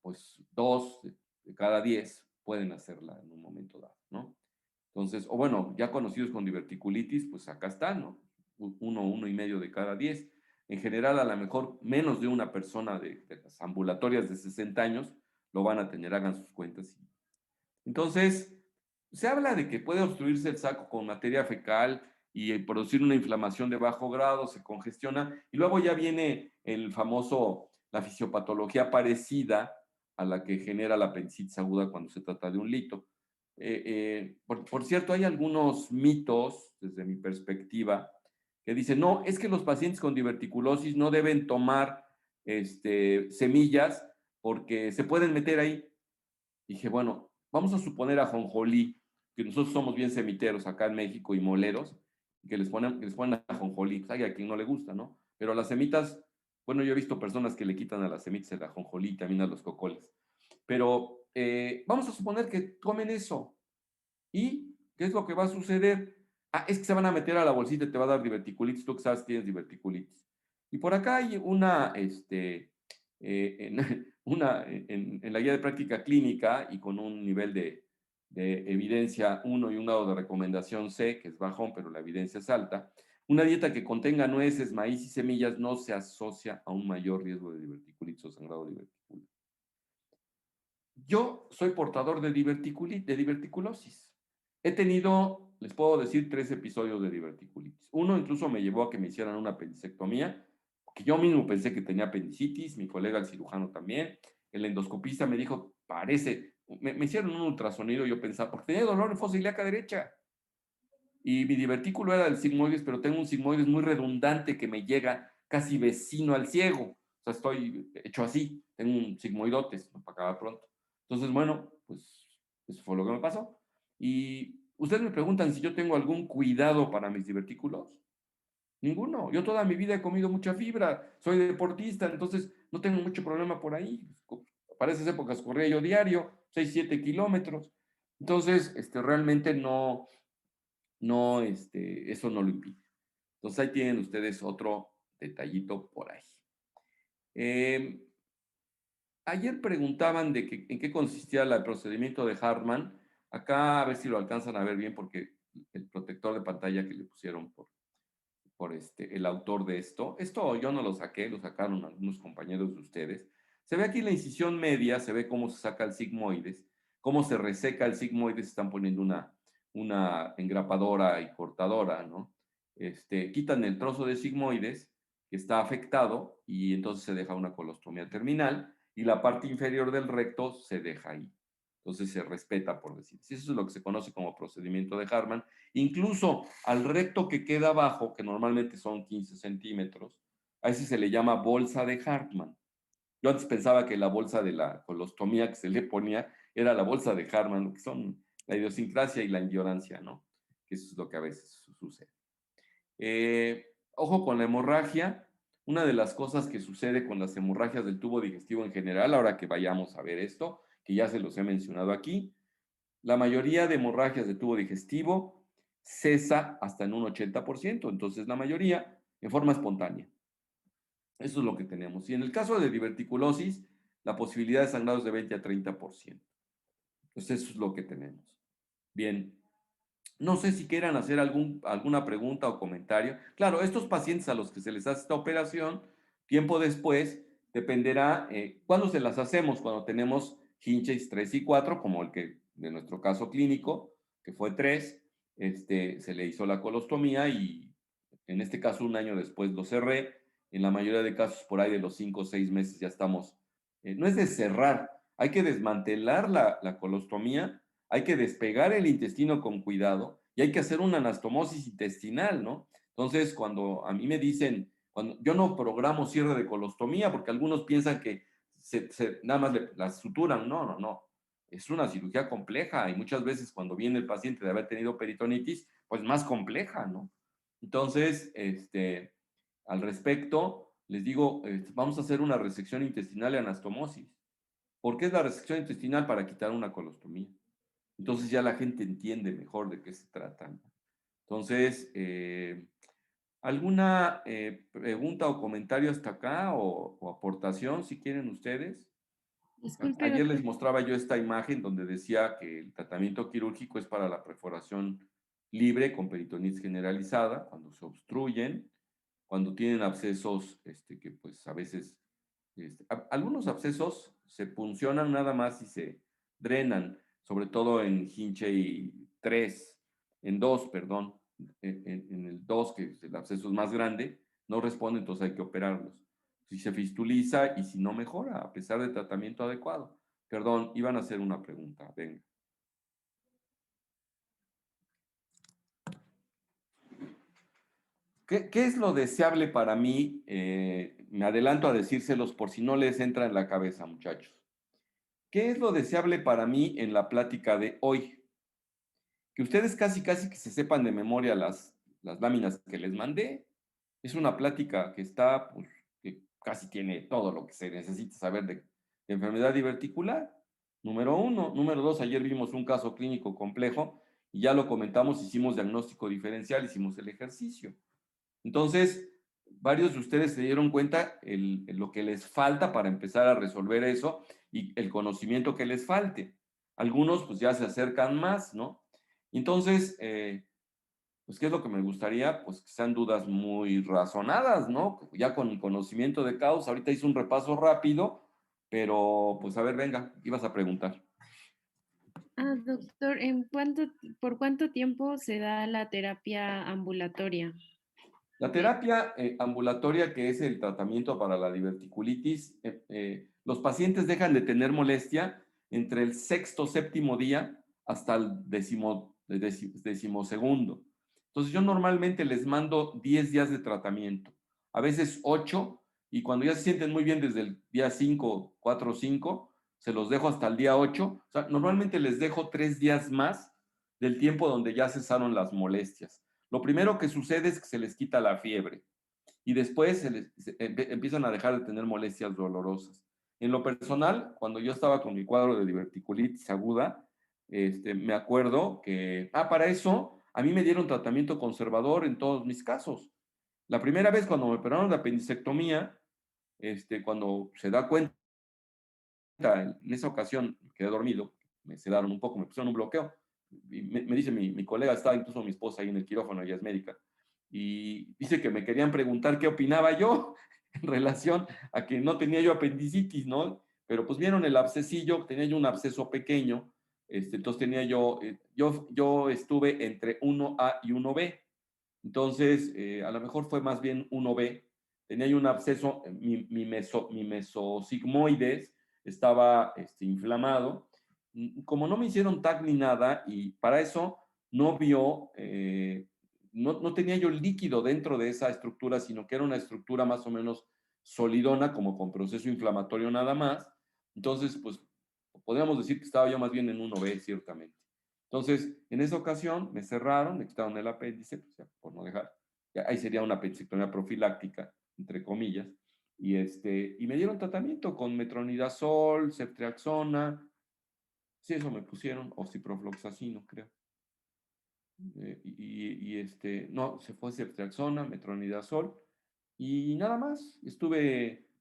pues 2 de cada 10 pueden hacerla en un momento dado, ¿no? Entonces, o bueno, ya conocidos con diverticulitis, pues acá están, ¿no? 1,5 de cada 10. En general, a lo mejor menos de una persona de las ambulatorias de 60 años lo van a tener, hagan sus cuentas. Entonces, se habla de que puede obstruirse el saco con materia fecal y producir una inflamación de bajo grado, se congestiona, y luego ya viene la fisiopatología parecida a la que genera la apendicitis aguda cuando se trata de un lito. Por cierto, hay algunos mitos, desde mi perspectiva, que dicen, no, es que los pacientes con diverticulosis no deben tomar semillas porque se pueden meter ahí. Dije, bueno, vamos a suponer a ajonjolí, que nosotros somos bien semiteros acá en México y moleros, que les ponen ajonjolí, pues hay a quien no le gusta, ¿no? Pero las semitas, bueno, yo he visto personas que le quitan a las semitas el ajonjolí, también a los cocoles. Pero vamos a suponer que comen eso. ¿Y qué es lo que va a suceder? Ah, es que se van a meter a la bolsita y te va a dar diverticulitis. Tú que sabes tienes diverticulitis. Y por acá hay en la guía de práctica clínica y con un nivel de evidencia 1 y un grado de recomendación C, que es bajón, pero la evidencia es alta. Una dieta que contenga nueces, maíz y semillas no se asocia a un mayor riesgo de diverticulitis o sangrado diverticular. Yo soy portador de diverticulosis. He tenido, les puedo decir, 3 episodios de diverticulitis. Uno incluso me llevó a que me hicieran una apendicectomía, que yo mismo pensé que tenía apendicitis, mi colega el cirujano también. El endoscopista me dijo, me hicieron un ultrasonido y yo pensaba, porque tenía dolor en fosa ilíaca derecha. Y mi divertículo era del sigmoides, pero tengo un sigmoides muy redundante que me llega casi vecino al ciego. O sea, estoy hecho así, tengo un sigmoidotes, para acabar pronto. Entonces, bueno, pues eso fue lo que me pasó. Y ustedes me preguntan si yo tengo algún cuidado para mis divertículos. Ninguno. Yo toda mi vida he comido mucha fibra, soy deportista, entonces no tengo mucho problema por ahí. Para esas épocas corría yo diario, 6, 7 kilómetros. Entonces, realmente eso no lo impide. Entonces ahí tienen ustedes otro detallito por ahí. Eh, Ayer preguntaban en qué consistía el procedimiento de Hartmann. Acá a ver si lo alcanzan a ver bien porque el protector de pantalla que le pusieron por el autor de esto yo no lo saqué, lo sacaron algunos compañeros de ustedes. Se ve aquí la incisión media, se ve cómo se saca el sigmoides, cómo se reseca el sigmoides, están poniendo una engrapadora y cortadora, ¿no? Quitan el trozo de sigmoides que está afectado y entonces se deja una colostomía terminal y la parte inferior del recto se deja ahí. Entonces se respeta, por decir. Eso es lo que se conoce como procedimiento de Hartmann. Incluso al recto que queda abajo, que normalmente son 15 centímetros, a ese se le llama bolsa de Hartmann. Yo antes pensaba que la bolsa de la colostomía que se le ponía era la bolsa de Hartmann, que son la idiosincrasia y la ignorancia, ¿no? Que eso es lo que a veces sucede. Ojo con la hemorragia. Una de las cosas que sucede con las hemorragias del tubo digestivo en general, ahora que vayamos a ver esto, que ya se los he mencionado aquí, la mayoría de hemorragias de tubo digestivo cesa hasta en un 80%, entonces la mayoría en forma espontánea. Eso es lo que tenemos. Y en el caso de diverticulosis, la posibilidad de sangrado es de 20 a 30%. Entonces eso es lo que tenemos. Bien, no sé si quieran hacer alguna pregunta o comentario. Claro, estos pacientes a los que se les hace esta operación, tiempo después, dependerá cuándo se las hacemos, cuando tenemos hinches 3 y 4, como el que de nuestro caso clínico, que fue 3, se le hizo la colostomía y en este caso un año después lo cerré. En la mayoría de casos, por ahí de los 5 o 6 meses ya estamos, no es de cerrar, hay que desmantelar la colostomía, hay que despegar el intestino con cuidado y hay que hacer una anastomosis intestinal, ¿no? Entonces, cuando a mí me dicen, yo no programo cierre de colostomía porque algunos piensan que nada más la suturan. No, no, no. Es una cirugía compleja y muchas veces cuando viene el paciente de haber tenido peritonitis, pues más compleja, ¿no? Entonces, al respecto, les digo, vamos a hacer una resección intestinal y anastomosis. ¿Por qué es la resección intestinal? Para quitar una colostomía. Entonces ya la gente entiende mejor de qué se trata. Entonces, ¿alguna pregunta o comentario hasta acá o aportación si quieren ustedes? Disculpe, Ayer les doctor. mostraba yo esta imagen donde decía que el tratamiento quirúrgico es para la perforación libre con peritonitis generalizada, cuando se obstruyen, cuando tienen abscesos que pues a veces, algunos abscesos se puncionan nada más y se drenan, sobre todo en Hinchey 3, en 2, perdón, en el 2, que el absceso es más grande, no responde, entonces hay que operarlos. Si se fistuliza y si no mejora, a pesar de tratamiento adecuado. Perdón, iban a hacer una pregunta, venga. ¿Qué es lo deseable para mí? Me adelanto a decírselos por si no les entra en la cabeza, muchachos. ¿Qué es lo deseable para mí en la plática de hoy? Que ustedes casi que se sepan de memoria las láminas que les mandé. Es una plática que está, pues, que casi tiene todo lo que se necesita saber de enfermedad diverticular. Número 1. Número 2, ayer vimos un caso clínico complejo y ya lo comentamos, hicimos diagnóstico diferencial, hicimos el ejercicio. Entonces, varios de ustedes se dieron cuenta lo que les falta para empezar a resolver eso y el conocimiento que les falte. Algunos pues ya se acercan más, ¿no? Entonces, pues, ¿qué es lo que me gustaría? Pues que sean dudas muy razonadas, ¿no? Ya con conocimiento de causa. Ahorita hice un repaso rápido, pero pues a ver, venga, ibas a preguntar. Doctor, ¿por cuánto tiempo se da la terapia ambulatoria? La terapia ambulatoria, que es el tratamiento para la diverticulitis, los pacientes dejan de tener molestia entre el sexto, séptimo día hasta el decimosegundo. Entonces yo normalmente les mando 10 días de tratamiento, a veces 8, y cuando ya se sienten muy bien desde el día 5, 4 o 5, se los dejo hasta el día 8. O sea, normalmente les dejo 3 días más del tiempo donde ya cesaron las molestias. Lo primero que sucede es que se les quita la fiebre y después empiezan a dejar de tener molestias dolorosas. En lo personal, cuando yo estaba con mi cuadro de diverticulitis aguda, me acuerdo que, para eso, a mí me dieron tratamiento conservador en todos mis casos. La primera vez cuando me operaron de apendicectomía, cuando se da cuenta, en esa ocasión quedé dormido, me sedaron un poco, me pusieron un bloqueo. Y me dice mi colega, estaba incluso mi esposa ahí en el quirófano, ella es médica, y dice que me querían preguntar qué opinaba yo en relación a que no tenía yo apendicitis, ¿no? Pero pues vieron el abscesillo, tenía yo un absceso pequeño, entonces tenía yo estuve entre 1A y 1B, entonces a lo mejor fue más bien 1B, tenía yo un absceso, mi mesosigmoides estaba inflamado. Como no me hicieron TAC ni nada, y para eso no vio, no tenía yo líquido dentro de esa estructura, sino que era una estructura más o menos solidona, como con proceso inflamatorio nada más. Entonces, pues, podríamos decir que estaba yo más bien en 1B, ciertamente. Entonces, en esa ocasión me cerraron, me quitaron el apéndice, pues, ya, por no dejar. Ahí sería una apendicectomía profiláctica, entre comillas. Y me dieron tratamiento con metronidazol, ceftriaxona, sí, eso me pusieron, o ciprofloxacino, creo. No, se fue ceftriaxona, metronidazol, y nada más. Me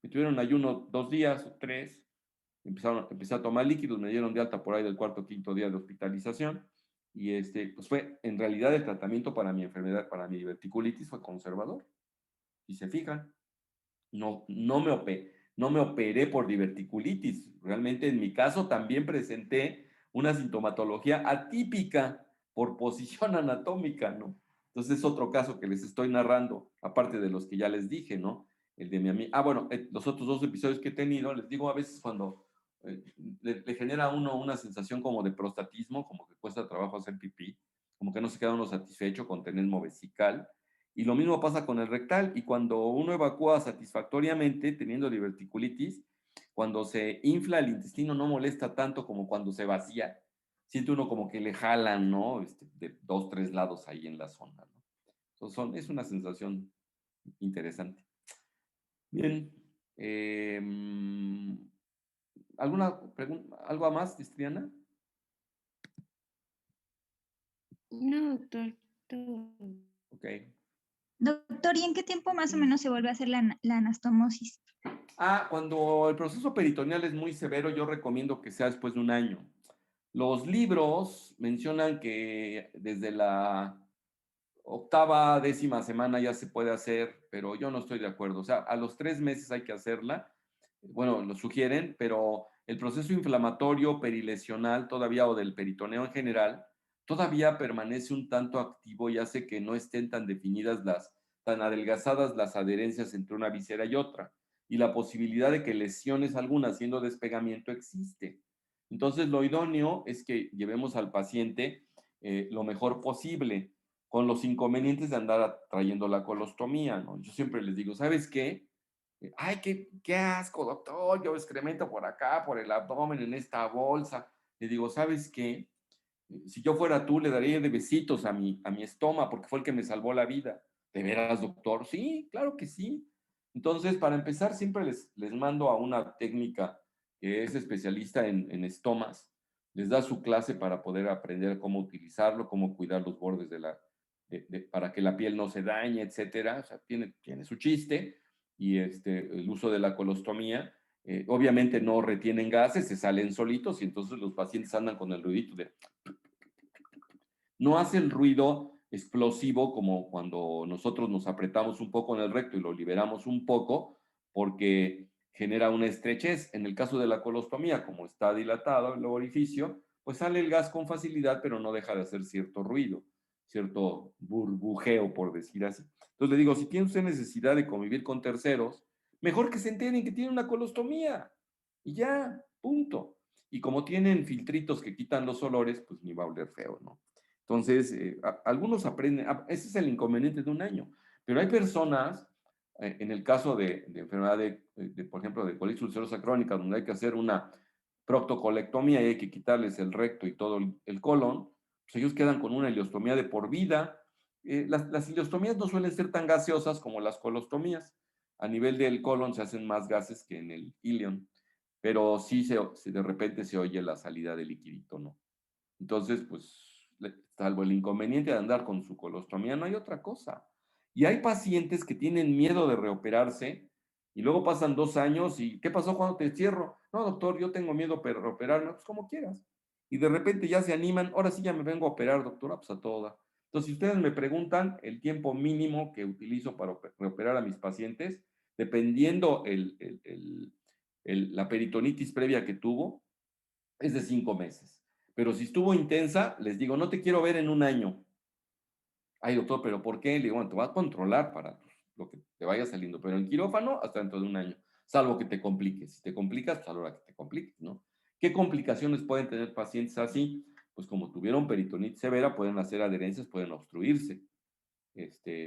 tuvieron ayuno 2 días o 3, empecé a tomar líquidos, me dieron de alta por ahí del cuarto o quinto día de hospitalización, y pues fue, en realidad el tratamiento para mi enfermedad, para mi diverticulitis fue conservador, si se fijan. No me operé por diverticulitis. Realmente en mi caso también presenté una sintomatología atípica por posición anatómica, ¿no? Entonces es otro caso que les estoy narrando, aparte de los que ya les dije, ¿no? El de mi amiga. Bueno, los otros 2 episodios que he tenido, les digo a veces cuando le genera a uno una sensación como de prostatismo, como que cuesta trabajo hacer pipí, como que no se queda uno satisfecho con tener vesical. Y lo mismo pasa con el rectal. Y cuando uno evacúa satisfactoriamente, teniendo diverticulitis, cuando se infla el intestino no molesta tanto como cuando se vacía. Siente uno como que le jalan, ¿no? De 2, 3 lados ahí en la zona, ¿no? Entonces es una sensación interesante. Bien. ¿Alguna pregunta? ¿Algo más, Triana? No, doctor. Todo. Ok. Doctor, ¿y en qué tiempo más o menos se vuelve a hacer la anastomosis? Cuando el proceso peritoneal es muy severo, yo recomiendo que sea después de un año. Los libros mencionan que desde la octava, décima semana ya se puede hacer, pero yo no estoy de acuerdo. O sea, a los 3 meses hay que hacerla. Bueno, lo sugieren, pero el proceso inflamatorio perilesional todavía, o del peritoneo en general, todavía permanece un tanto activo y hace que no estén tan definidas tan adelgazadas las adherencias entre una visera y otra. Y la posibilidad de que lesiones algunas haciendo despegamiento existe. Entonces, lo idóneo es que llevemos al paciente lo mejor posible, con los inconvenientes de andar trayendo la colostomía, ¿no? Yo siempre les digo, ¿sabes qué? Ay, qué asco, doctor, yo excremento por acá, por el abdomen, en esta bolsa. Le digo, ¿sabes qué? Si yo fuera tú, le daría de besitos a mi estómago, porque fue el que me salvó la vida. ¿De veras, doctor? Sí, claro que sí. Entonces, para empezar, siempre les mando a una técnica que es especialista en estomas. Les da su clase para poder aprender cómo utilizarlo, cómo cuidar los bordes para que la piel no se dañe, etcétera. O sea, tiene su chiste. Y el uso de la colostomía, obviamente no retienen gases, se salen solitos y entonces los pacientes andan con el ruidito de... No hace el ruido explosivo como cuando nosotros nos apretamos un poco en el recto y lo liberamos un poco, porque genera una estrechez. En el caso de la colostomía, como está dilatado el orificio, pues sale el gas con facilidad, pero no deja de hacer cierto ruido, cierto burbujeo, por decir así. Entonces le digo, si tiene usted necesidad de convivir con terceros, mejor que se enteren que tiene una colostomía. Y ya, punto. Y como tienen filtritos que quitan los olores, pues ni va a oler feo, ¿no? Entonces, algunos aprenden, ese es el inconveniente de un año, pero hay personas, en el caso de enfermedad por ejemplo, de colitis ulcerosa crónica, donde hay que hacer una proctocolectomía y hay que quitarles el recto y todo el colon, pues ellos quedan con una ileostomía de por vida. Las ileostomías no suelen ser tan gaseosas como las colostomías. A nivel del colon se hacen más gases que en el ileón, pero sí de repente se oye la salida del liquidito, ¿no? Entonces, pues, salvo el inconveniente de andar con su colostomía, no hay otra cosa. Y hay pacientes que tienen miedo de reoperarse y luego pasan 2 años y ¿qué pasó cuando te cierro? No, doctor, yo tengo miedo de reoperarme, pues como quieras. Y de repente ya se animan, ahora sí ya me vengo a operar, doctora, pues a toda. Entonces, si ustedes me preguntan el tiempo mínimo que utilizo para reoperar a mis pacientes, dependiendo la peritonitis previa que tuvo, es de 5 meses. Pero si estuvo intensa, les digo, no te quiero ver en un año. Ay, doctor, ¿pero por qué? Le digo, bueno, te vas a controlar para lo que te vaya saliendo, pero en quirófano hasta dentro de un año, salvo que te compliques. Si te complicas, pues a la hora que te compliques, ¿no? ¿Qué complicaciones pueden tener pacientes así? Pues como tuvieron peritonitis severa, pueden hacer adherencias, pueden obstruirse.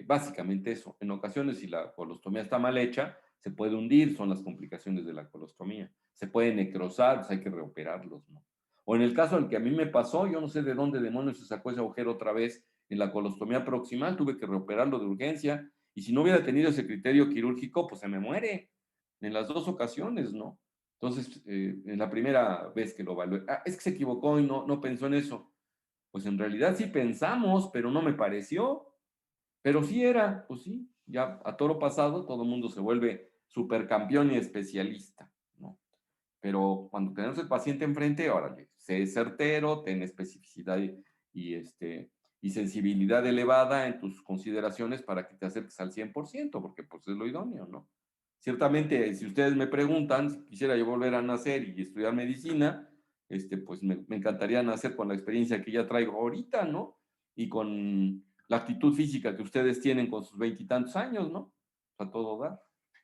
Básicamente eso. En ocasiones, si la colostomía está mal hecha, se puede hundir, son las complicaciones de la colostomía. Se puede necrosar, pues hay que reoperarlos, ¿no? O en el caso del que a mí me pasó, yo no sé de dónde demonios se sacó ese agujero otra vez en la colostomía proximal, tuve que reoperarlo de urgencia, y si no hubiera tenido ese criterio quirúrgico, pues se me muere en las 2 ocasiones, ¿no? Entonces, en la primera vez que lo evalué, es que se equivocó y no pensó en eso. Pues en realidad sí pensamos, pero no me pareció. Pero sí era, pues sí, ya a toro pasado todo el mundo se vuelve supercampeón y especialista, ¿no? Pero cuando tenemos el paciente enfrente, órale, sé certero, ten especificidad y sensibilidad elevada en tus consideraciones para que te acerques al 100%, porque pues es lo idóneo, ¿no? Ciertamente, si ustedes me preguntan, si quisiera yo volver a nacer y estudiar medicina, pues me encantaría nacer con la experiencia que ya traigo ahorita, ¿no? Y con la actitud física que ustedes tienen con sus 20 y tantos años, ¿no? A todo dar.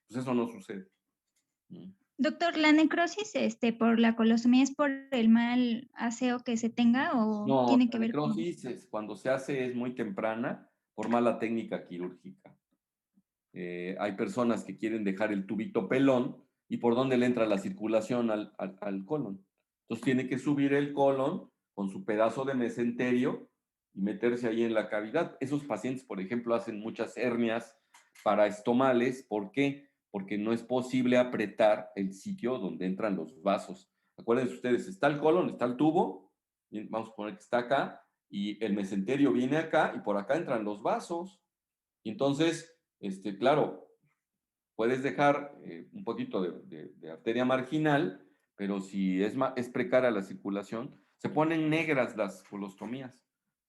Pues eso no sucede. ¿Mm? Doctor, ¿la necrosis por la colostomía es por el mal aseo que se tenga o No, tiene la que ver con... necrosis cuando se hace es muy temprana por mala técnica quirúrgica. Hay personas que quieren dejar el tubito pelón y por dónde le entra la circulación al colon. Entonces tiene que subir el colon con su pedazo de mesenterio y meterse ahí en la cavidad. Esos pacientes, por ejemplo, hacen muchas hernias paraestomales. ¿Por qué? Porque no es posible apretar el sitio donde entran los vasos. Acuérdense ustedes, está el colon, está el tubo, vamos a poner que está acá, y el mesenterio viene acá y por acá entran los vasos. Y entonces, claro, puedes dejar un poquito de arteria marginal, pero si es precaria la circulación, se ponen negras las colostomías,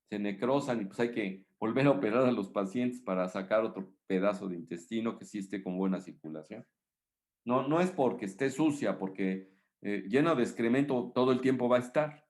se necrosan y pues hay que volver a operar a los pacientes para sacar otro pedazo de intestino que sí esté con buena circulación. No, no es porque esté sucia, porque llena de excremento todo el tiempo va a estar.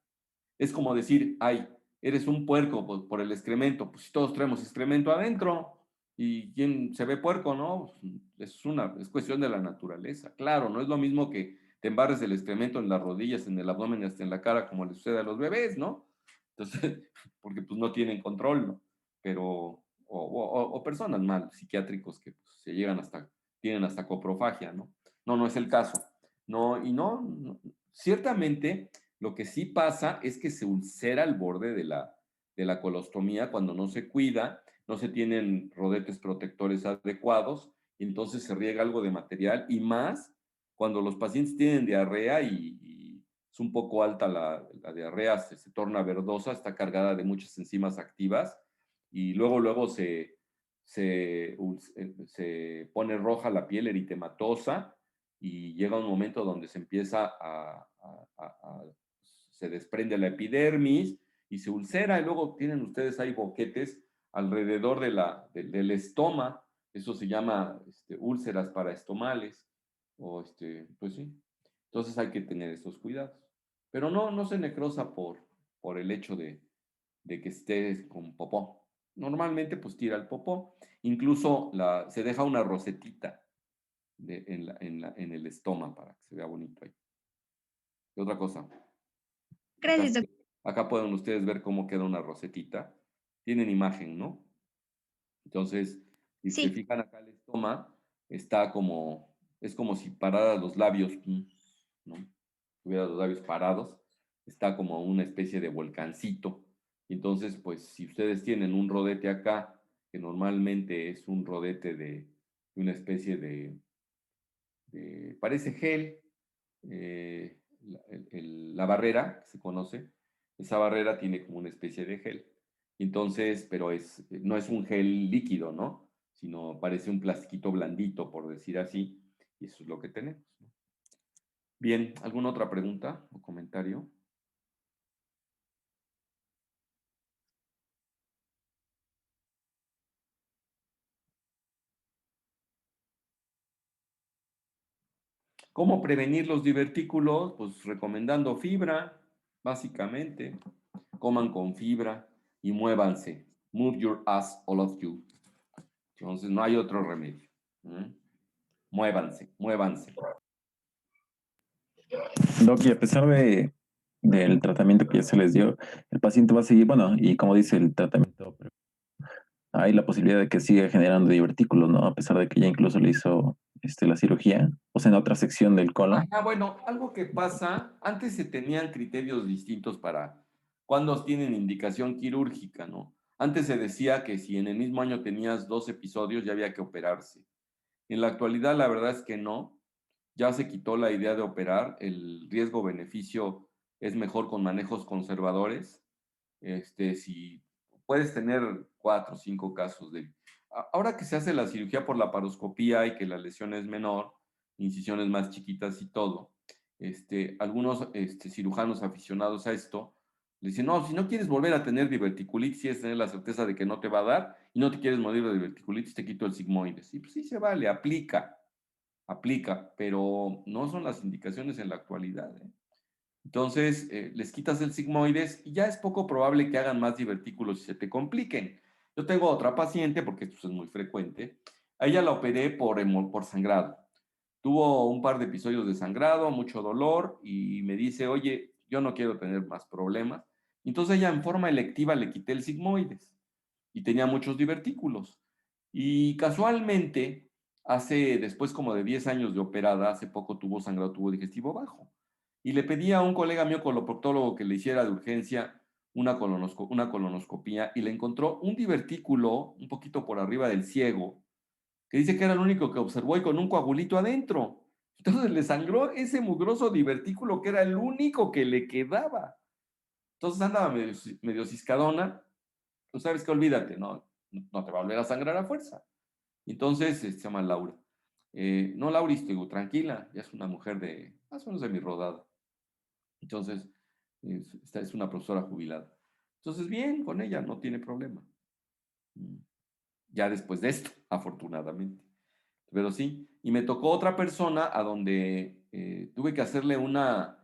Es como decir, ay, eres un puerco por el excremento. Pues si todos traemos excremento adentro, ¿y quién se ve puerco, no? Es cuestión de la naturaleza. Claro, no es lo mismo que te embarres el excremento en las rodillas, en el abdomen y hasta en la cara, como le sucede a los bebés, ¿no? Entonces, porque pues no tienen control, ¿no? Pero, o personas mal, psiquiátricos que pues, tienen hasta coprofagia, ¿no? No, no es el caso. No, y no, ciertamente lo que sí pasa es que se ulcera el borde de la colostomía cuando no se cuida, no se tienen rodetes protectores adecuados, y entonces se riega algo de material, y más cuando los pacientes tienen diarrea y es un poco alta la diarrea, se torna verdosa, está cargada de muchas enzimas activas, y luego se pone roja la piel eritematosa, y llega un momento donde se empieza se desprende la epidermis y se ulcera, y luego tienen ustedes ahí boquetes alrededor del estoma, eso se llama úlceras paraestomales, pues sí. Entonces hay que tener estos cuidados. Pero no se necrosa por el hecho de que esté con popó. Normalmente pues tira el popó, incluso se deja una rosetita en el estómago para que se vea bonito ahí. ¿Qué otra cosa? Acá, Gracias, doctor. acá pueden ustedes ver cómo queda una rosetita. Tienen imagen, ¿no? Entonces, si se Sí, fijan acá el estómago, es como si pararan los labios, ¿no? Tuviera los labios parados, está como una especie de volcancito. Entonces, pues, si ustedes tienen un rodete acá, que normalmente es un rodete de una especie parece gel, la barrera, que se conoce, esa barrera tiene como una especie de gel. Entonces, pero no es un gel líquido, ¿no? Sino parece un plastiquito blandito, por decir así, y eso es lo que tenemos, ¿no? Bien, ¿alguna otra pregunta o comentario? ¿Cómo prevenir los divertículos? Pues recomendando fibra, básicamente. Coman con fibra y muévanse. Move your ass, all of you. Entonces no hay otro remedio. Muévanse, muévanse. Doc, y a pesar del tratamiento que ya se les dio, el paciente va a seguir, bueno, y como dice el tratamiento, hay la posibilidad de que siga generando divertículos, ¿no? A pesar de que ya incluso le hizo la cirugía, o sea, en otra sección del colon. Bueno, algo que pasa, antes se tenían criterios distintos para cuando tienen indicación quirúrgica, ¿no? Antes se decía que si en el mismo año tenías 2 episodios ya había que operarse. En la actualidad la verdad es que no, ya se quitó la idea de operar, el riesgo-beneficio es mejor con manejos conservadores. Si puedes tener 4 o 5 casos Ahora que se hace la cirugía por la paroscopía y que la lesión es menor, incisiones más chiquitas y todo, algunos cirujanos aficionados a esto le dicen, no, si no quieres volver a tener diverticulitis, quieres tener la certeza de que no te va a dar y no te quieres morir de diverticulitis, te quito el sigmoides. Y pues sí se vale, aplica, pero no son las indicaciones en la actualidad, ¿eh? Entonces, les quitas el sigmoides y ya es poco probable que hagan más divertículos y se te compliquen. Yo tengo otra paciente, porque esto es muy frecuente, a ella la operé por sangrado. Tuvo un par de episodios de sangrado, mucho dolor, y me dice, oye, yo no quiero tener más problemas. Entonces ella en forma electiva le quité el sigmoides y tenía muchos divertículos. Y casualmente, después como de 10 años de operada, hace poco tuvo sangrado tubo digestivo bajo. Y le pedí a un colega mío coloproctólogo que le hiciera de urgencia una colonoscopía y le encontró un divertículo un poquito por arriba del ciego, que dice que era el único que observó y con un coagulito adentro. Entonces le sangró ese mugroso divertículo que era el único que le quedaba. Entonces andaba medio ciscadona. Tú sabes que olvídate, no te va a volver a sangrar a fuerza. Entonces, se llama Laura. No, Lauris, te digo, tranquila, ya es una mujer de más o menos de mi rodada. Entonces, esta es una profesora jubilada. Entonces, bien, con ella, no tiene problema. Ya después de esto, afortunadamente. Pero sí, y me tocó otra persona a donde tuve que hacerle una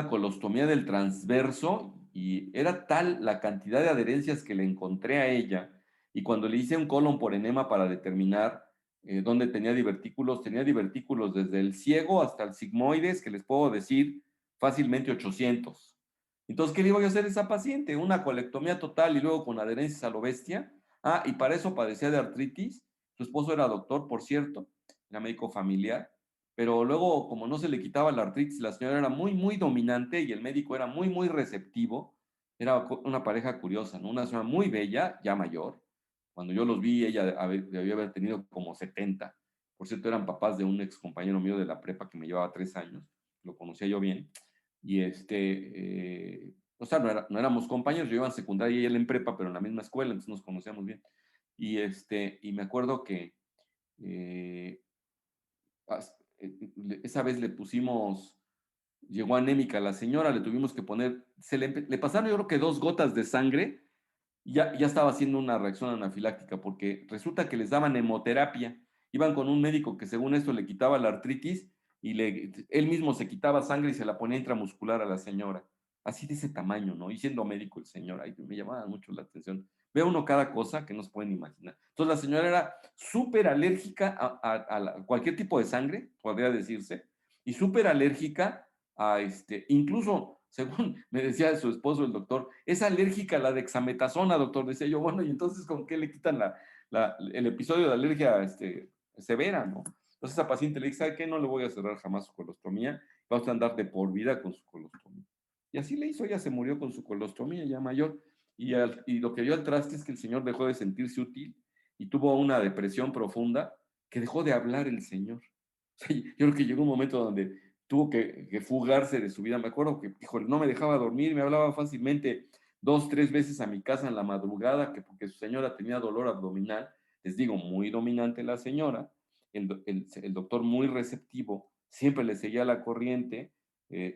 colostomía del transverso y era tal la cantidad de adherencias que le encontré a ella y cuando le hice un colon por enema para determinar dónde tenía divertículos desde el ciego hasta el sigmoides, que les puedo decir fácilmente 800. Entonces, ¿qué le iba yo a hacer a esa paciente? Una colectomía total y luego con adherencias a lo bestia. Ah, y para eso padecía de artritis. Su esposo era doctor, por cierto, era médico familiar, pero luego, como no se le quitaba la artritis, la señora era muy, muy dominante y el médico era muy, muy receptivo. Era una pareja curiosa, ¿no? Una señora muy bella, ya mayor. Cuando yo los vi, ella debía haber tenido como 70. Por cierto, eran papás de un ex compañero mío de la prepa que me llevaba 3 años. Lo conocía yo bien. Y o sea, no éramos compañeros, yo iba en secundaria y él en prepa, pero en la misma escuela, entonces nos conocíamos bien. Y me acuerdo que eh, esa vez le pusimos, llegó anémica la señora, le tuvimos que poner, le pasaron yo creo que 2 gotas de sangre y ya estaba haciendo una reacción anafiláctica porque resulta que les daban hemoterapia. Iban con un médico que según esto le quitaba la artritis y él mismo se quitaba sangre y se la ponía intramuscular a la señora. Así de ese tamaño, ¿no? Y siendo médico el señor, ahí me llamaba mucho la atención. Ve uno cada cosa que no se pueden imaginar. Entonces la señora era súper alérgica a cualquier tipo de sangre, podría decirse, y súper alérgica incluso, según me decía su esposo, el doctor, es alérgica a la dexametasona, doctor. Decía yo, bueno, ¿y entonces con qué le quitan el episodio de alergia severa, ¿no? Entonces a paciente le dije, ¿sabe qué? No le voy a cerrar jamás su colostomía, va a andar de por vida con su colostomía. Y así le hizo, ella se murió con su colostomía ya mayor. Y lo que dio al traste es que el señor dejó de sentirse útil y tuvo una depresión profunda que dejó de hablar el señor. O sea, yo creo que llegó un momento donde tuvo que fugarse de su vida. Me acuerdo que, híjole, no me dejaba dormir, me hablaba fácilmente 2, 3 veces a mi casa en la madrugada, que porque su señora tenía dolor abdominal, les digo, muy dominante la señora, el doctor muy receptivo, siempre le seguía la corriente,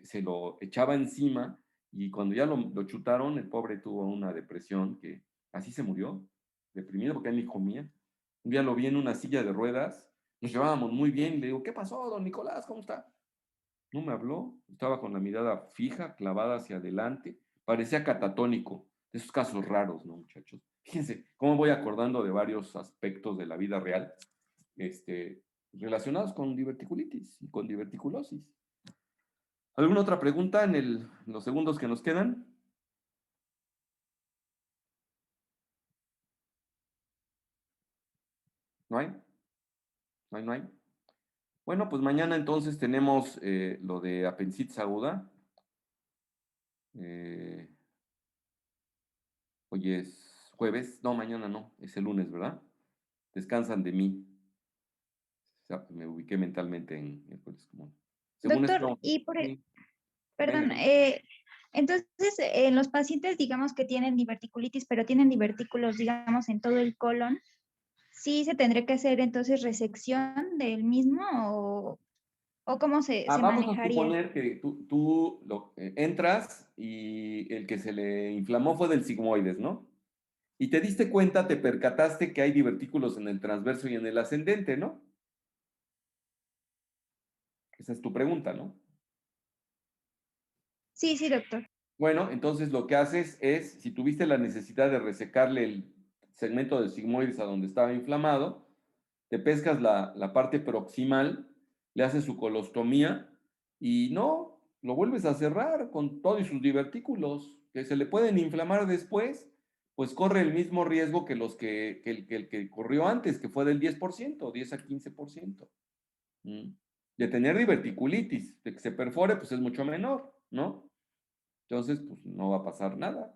se lo echaba encima y cuando ya lo chutaron, el pobre tuvo una depresión que así se murió, deprimido porque él ni comía. Un día lo vi en una silla de ruedas, nos llevábamos muy bien y le digo, ¿qué pasó, don Nicolás? ¿Cómo está? No me habló, estaba con la mirada fija, clavada hacia adelante, parecía catatónico, de esos casos raros, ¿no, muchachos? Fíjense cómo voy acordando de varios aspectos de la vida real, relacionados con diverticulitis y con diverticulosis. ¿Alguna otra pregunta en los segundos que nos quedan? ¿No hay? ¿No hay? ¿No hay? Bueno, pues mañana entonces tenemos lo de apendicitis aguda. Eh, Hoy es jueves, no, mañana no, es el lunes, ¿verdad? Descansan de mí. O sea, me ubiqué mentalmente en miércoles común. Según Doctor, esto, y sí, perdón, venga. entonces en los pacientes, digamos que tienen diverticulitis, pero tienen divertículos, digamos, en todo el colon, ¿sí se tendría que hacer entonces resección del mismo o cómo se Vamos a manejaría? suponer que tú entras y el que se le inflamó fue del sigmoides, ¿no? Y te diste cuenta, te percataste que hay divertículos en el transverso y en el ascendente, ¿no? Esa es tu pregunta, ¿no? Sí, sí, doctor. Bueno, entonces lo que haces es, si tuviste la necesidad de resecarle el segmento del sigmoides a donde estaba inflamado, te pescas la parte proximal, le haces su colostomía y no, lo vuelves a cerrar con todos sus divertículos, que se le pueden inflamar después, pues corre el mismo riesgo que el que corrió antes, que fue del 10%, 10 a 15%. ¿Mm? De tener diverticulitis, de que se perfore, pues es mucho menor, ¿no? Entonces, pues no va a pasar nada.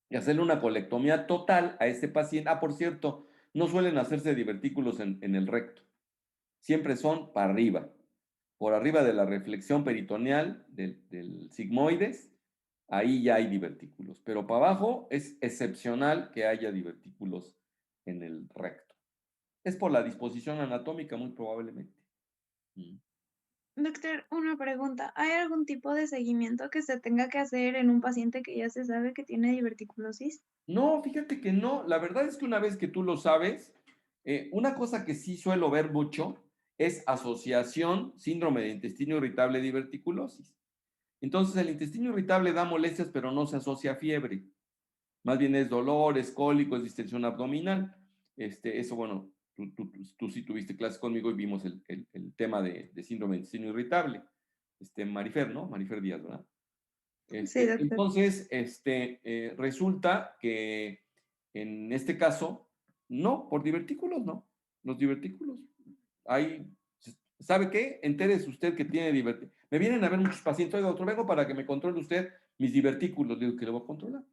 Y hacerle una colectomía total a este paciente. Por cierto, no suelen hacerse divertículos en el recto. Siempre son para arriba. Por arriba de la reflexión peritoneal del sigmoides, ahí ya hay divertículos. Pero para abajo es excepcional que haya divertículos en el recto. Es por la disposición anatómica, muy probablemente. Doctor, una pregunta. ¿Hay algún tipo de seguimiento que se tenga que hacer en un paciente que ya se sabe que tiene diverticulosis? No, fíjate que no. La verdad es que una vez que tú lo sabes, una cosa que sí suelo ver mucho es asociación síndrome de intestino irritable diverticulosis. Entonces, el intestino irritable da molestias, pero no se asocia a fiebre. Más bien es dolor, es cólico, es distensión abdominal. Eso, bueno, tú sí tuviste clases conmigo y vimos el tema de síndrome de intestino irritable. Marifer, ¿no? Marifer Díaz, ¿verdad? Sí, doctor. Entonces, resulta que en este caso, no, por divertículos, no. Los divertículos. ¿Sabe qué? Entérese usted que tiene divertículos. Me vienen a ver muchos pacientes, oiga, doctor, vengo para que me controle usted mis divertículos. Le digo, ¿que le voy a controlar?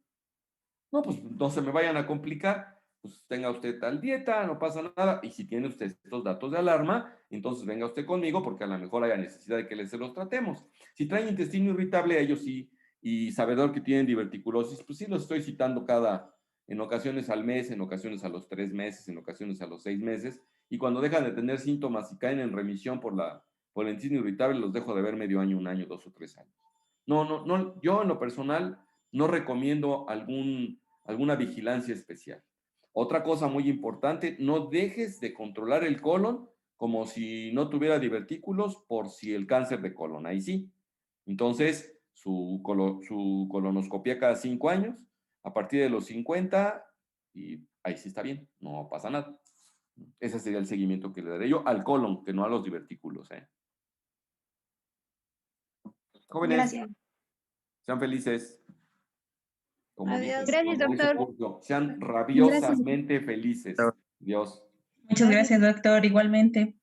No, pues no se me vayan a complicar. Pues tenga usted tal dieta, no pasa nada. Y si tiene usted estos datos de alarma, entonces venga usted conmigo porque a lo mejor haya necesidad de que se los tratemos. Si traen intestino irritable, ellos sí, y sabedor que tienen diverticulosis, pues sí los estoy citando en ocasiones al mes, en ocasiones a los 3 meses, en ocasiones a los 6 meses, y cuando dejan de tener síntomas y caen en remisión por el intestino irritable, los dejo de ver medio año, 1 año, 2 o 3 años. No, yo en lo personal no recomiendo alguna vigilancia especial. Otra cosa muy importante, no dejes de controlar el colon como si no tuviera divertículos por si el cáncer de colon, ahí sí. Entonces, su colonoscopia cada 5 años, a partir de los 50, y ahí sí está bien, no pasa nada. Ese sería el seguimiento que le daré yo al colon, que no a los divertículos. Jóvenes, Gracias. sean felices. Como Adiós. dice, Gracias, como dice doctor. Curcio, sean rabiosamente felices. Dios. Muchas gracias, doctor, igualmente.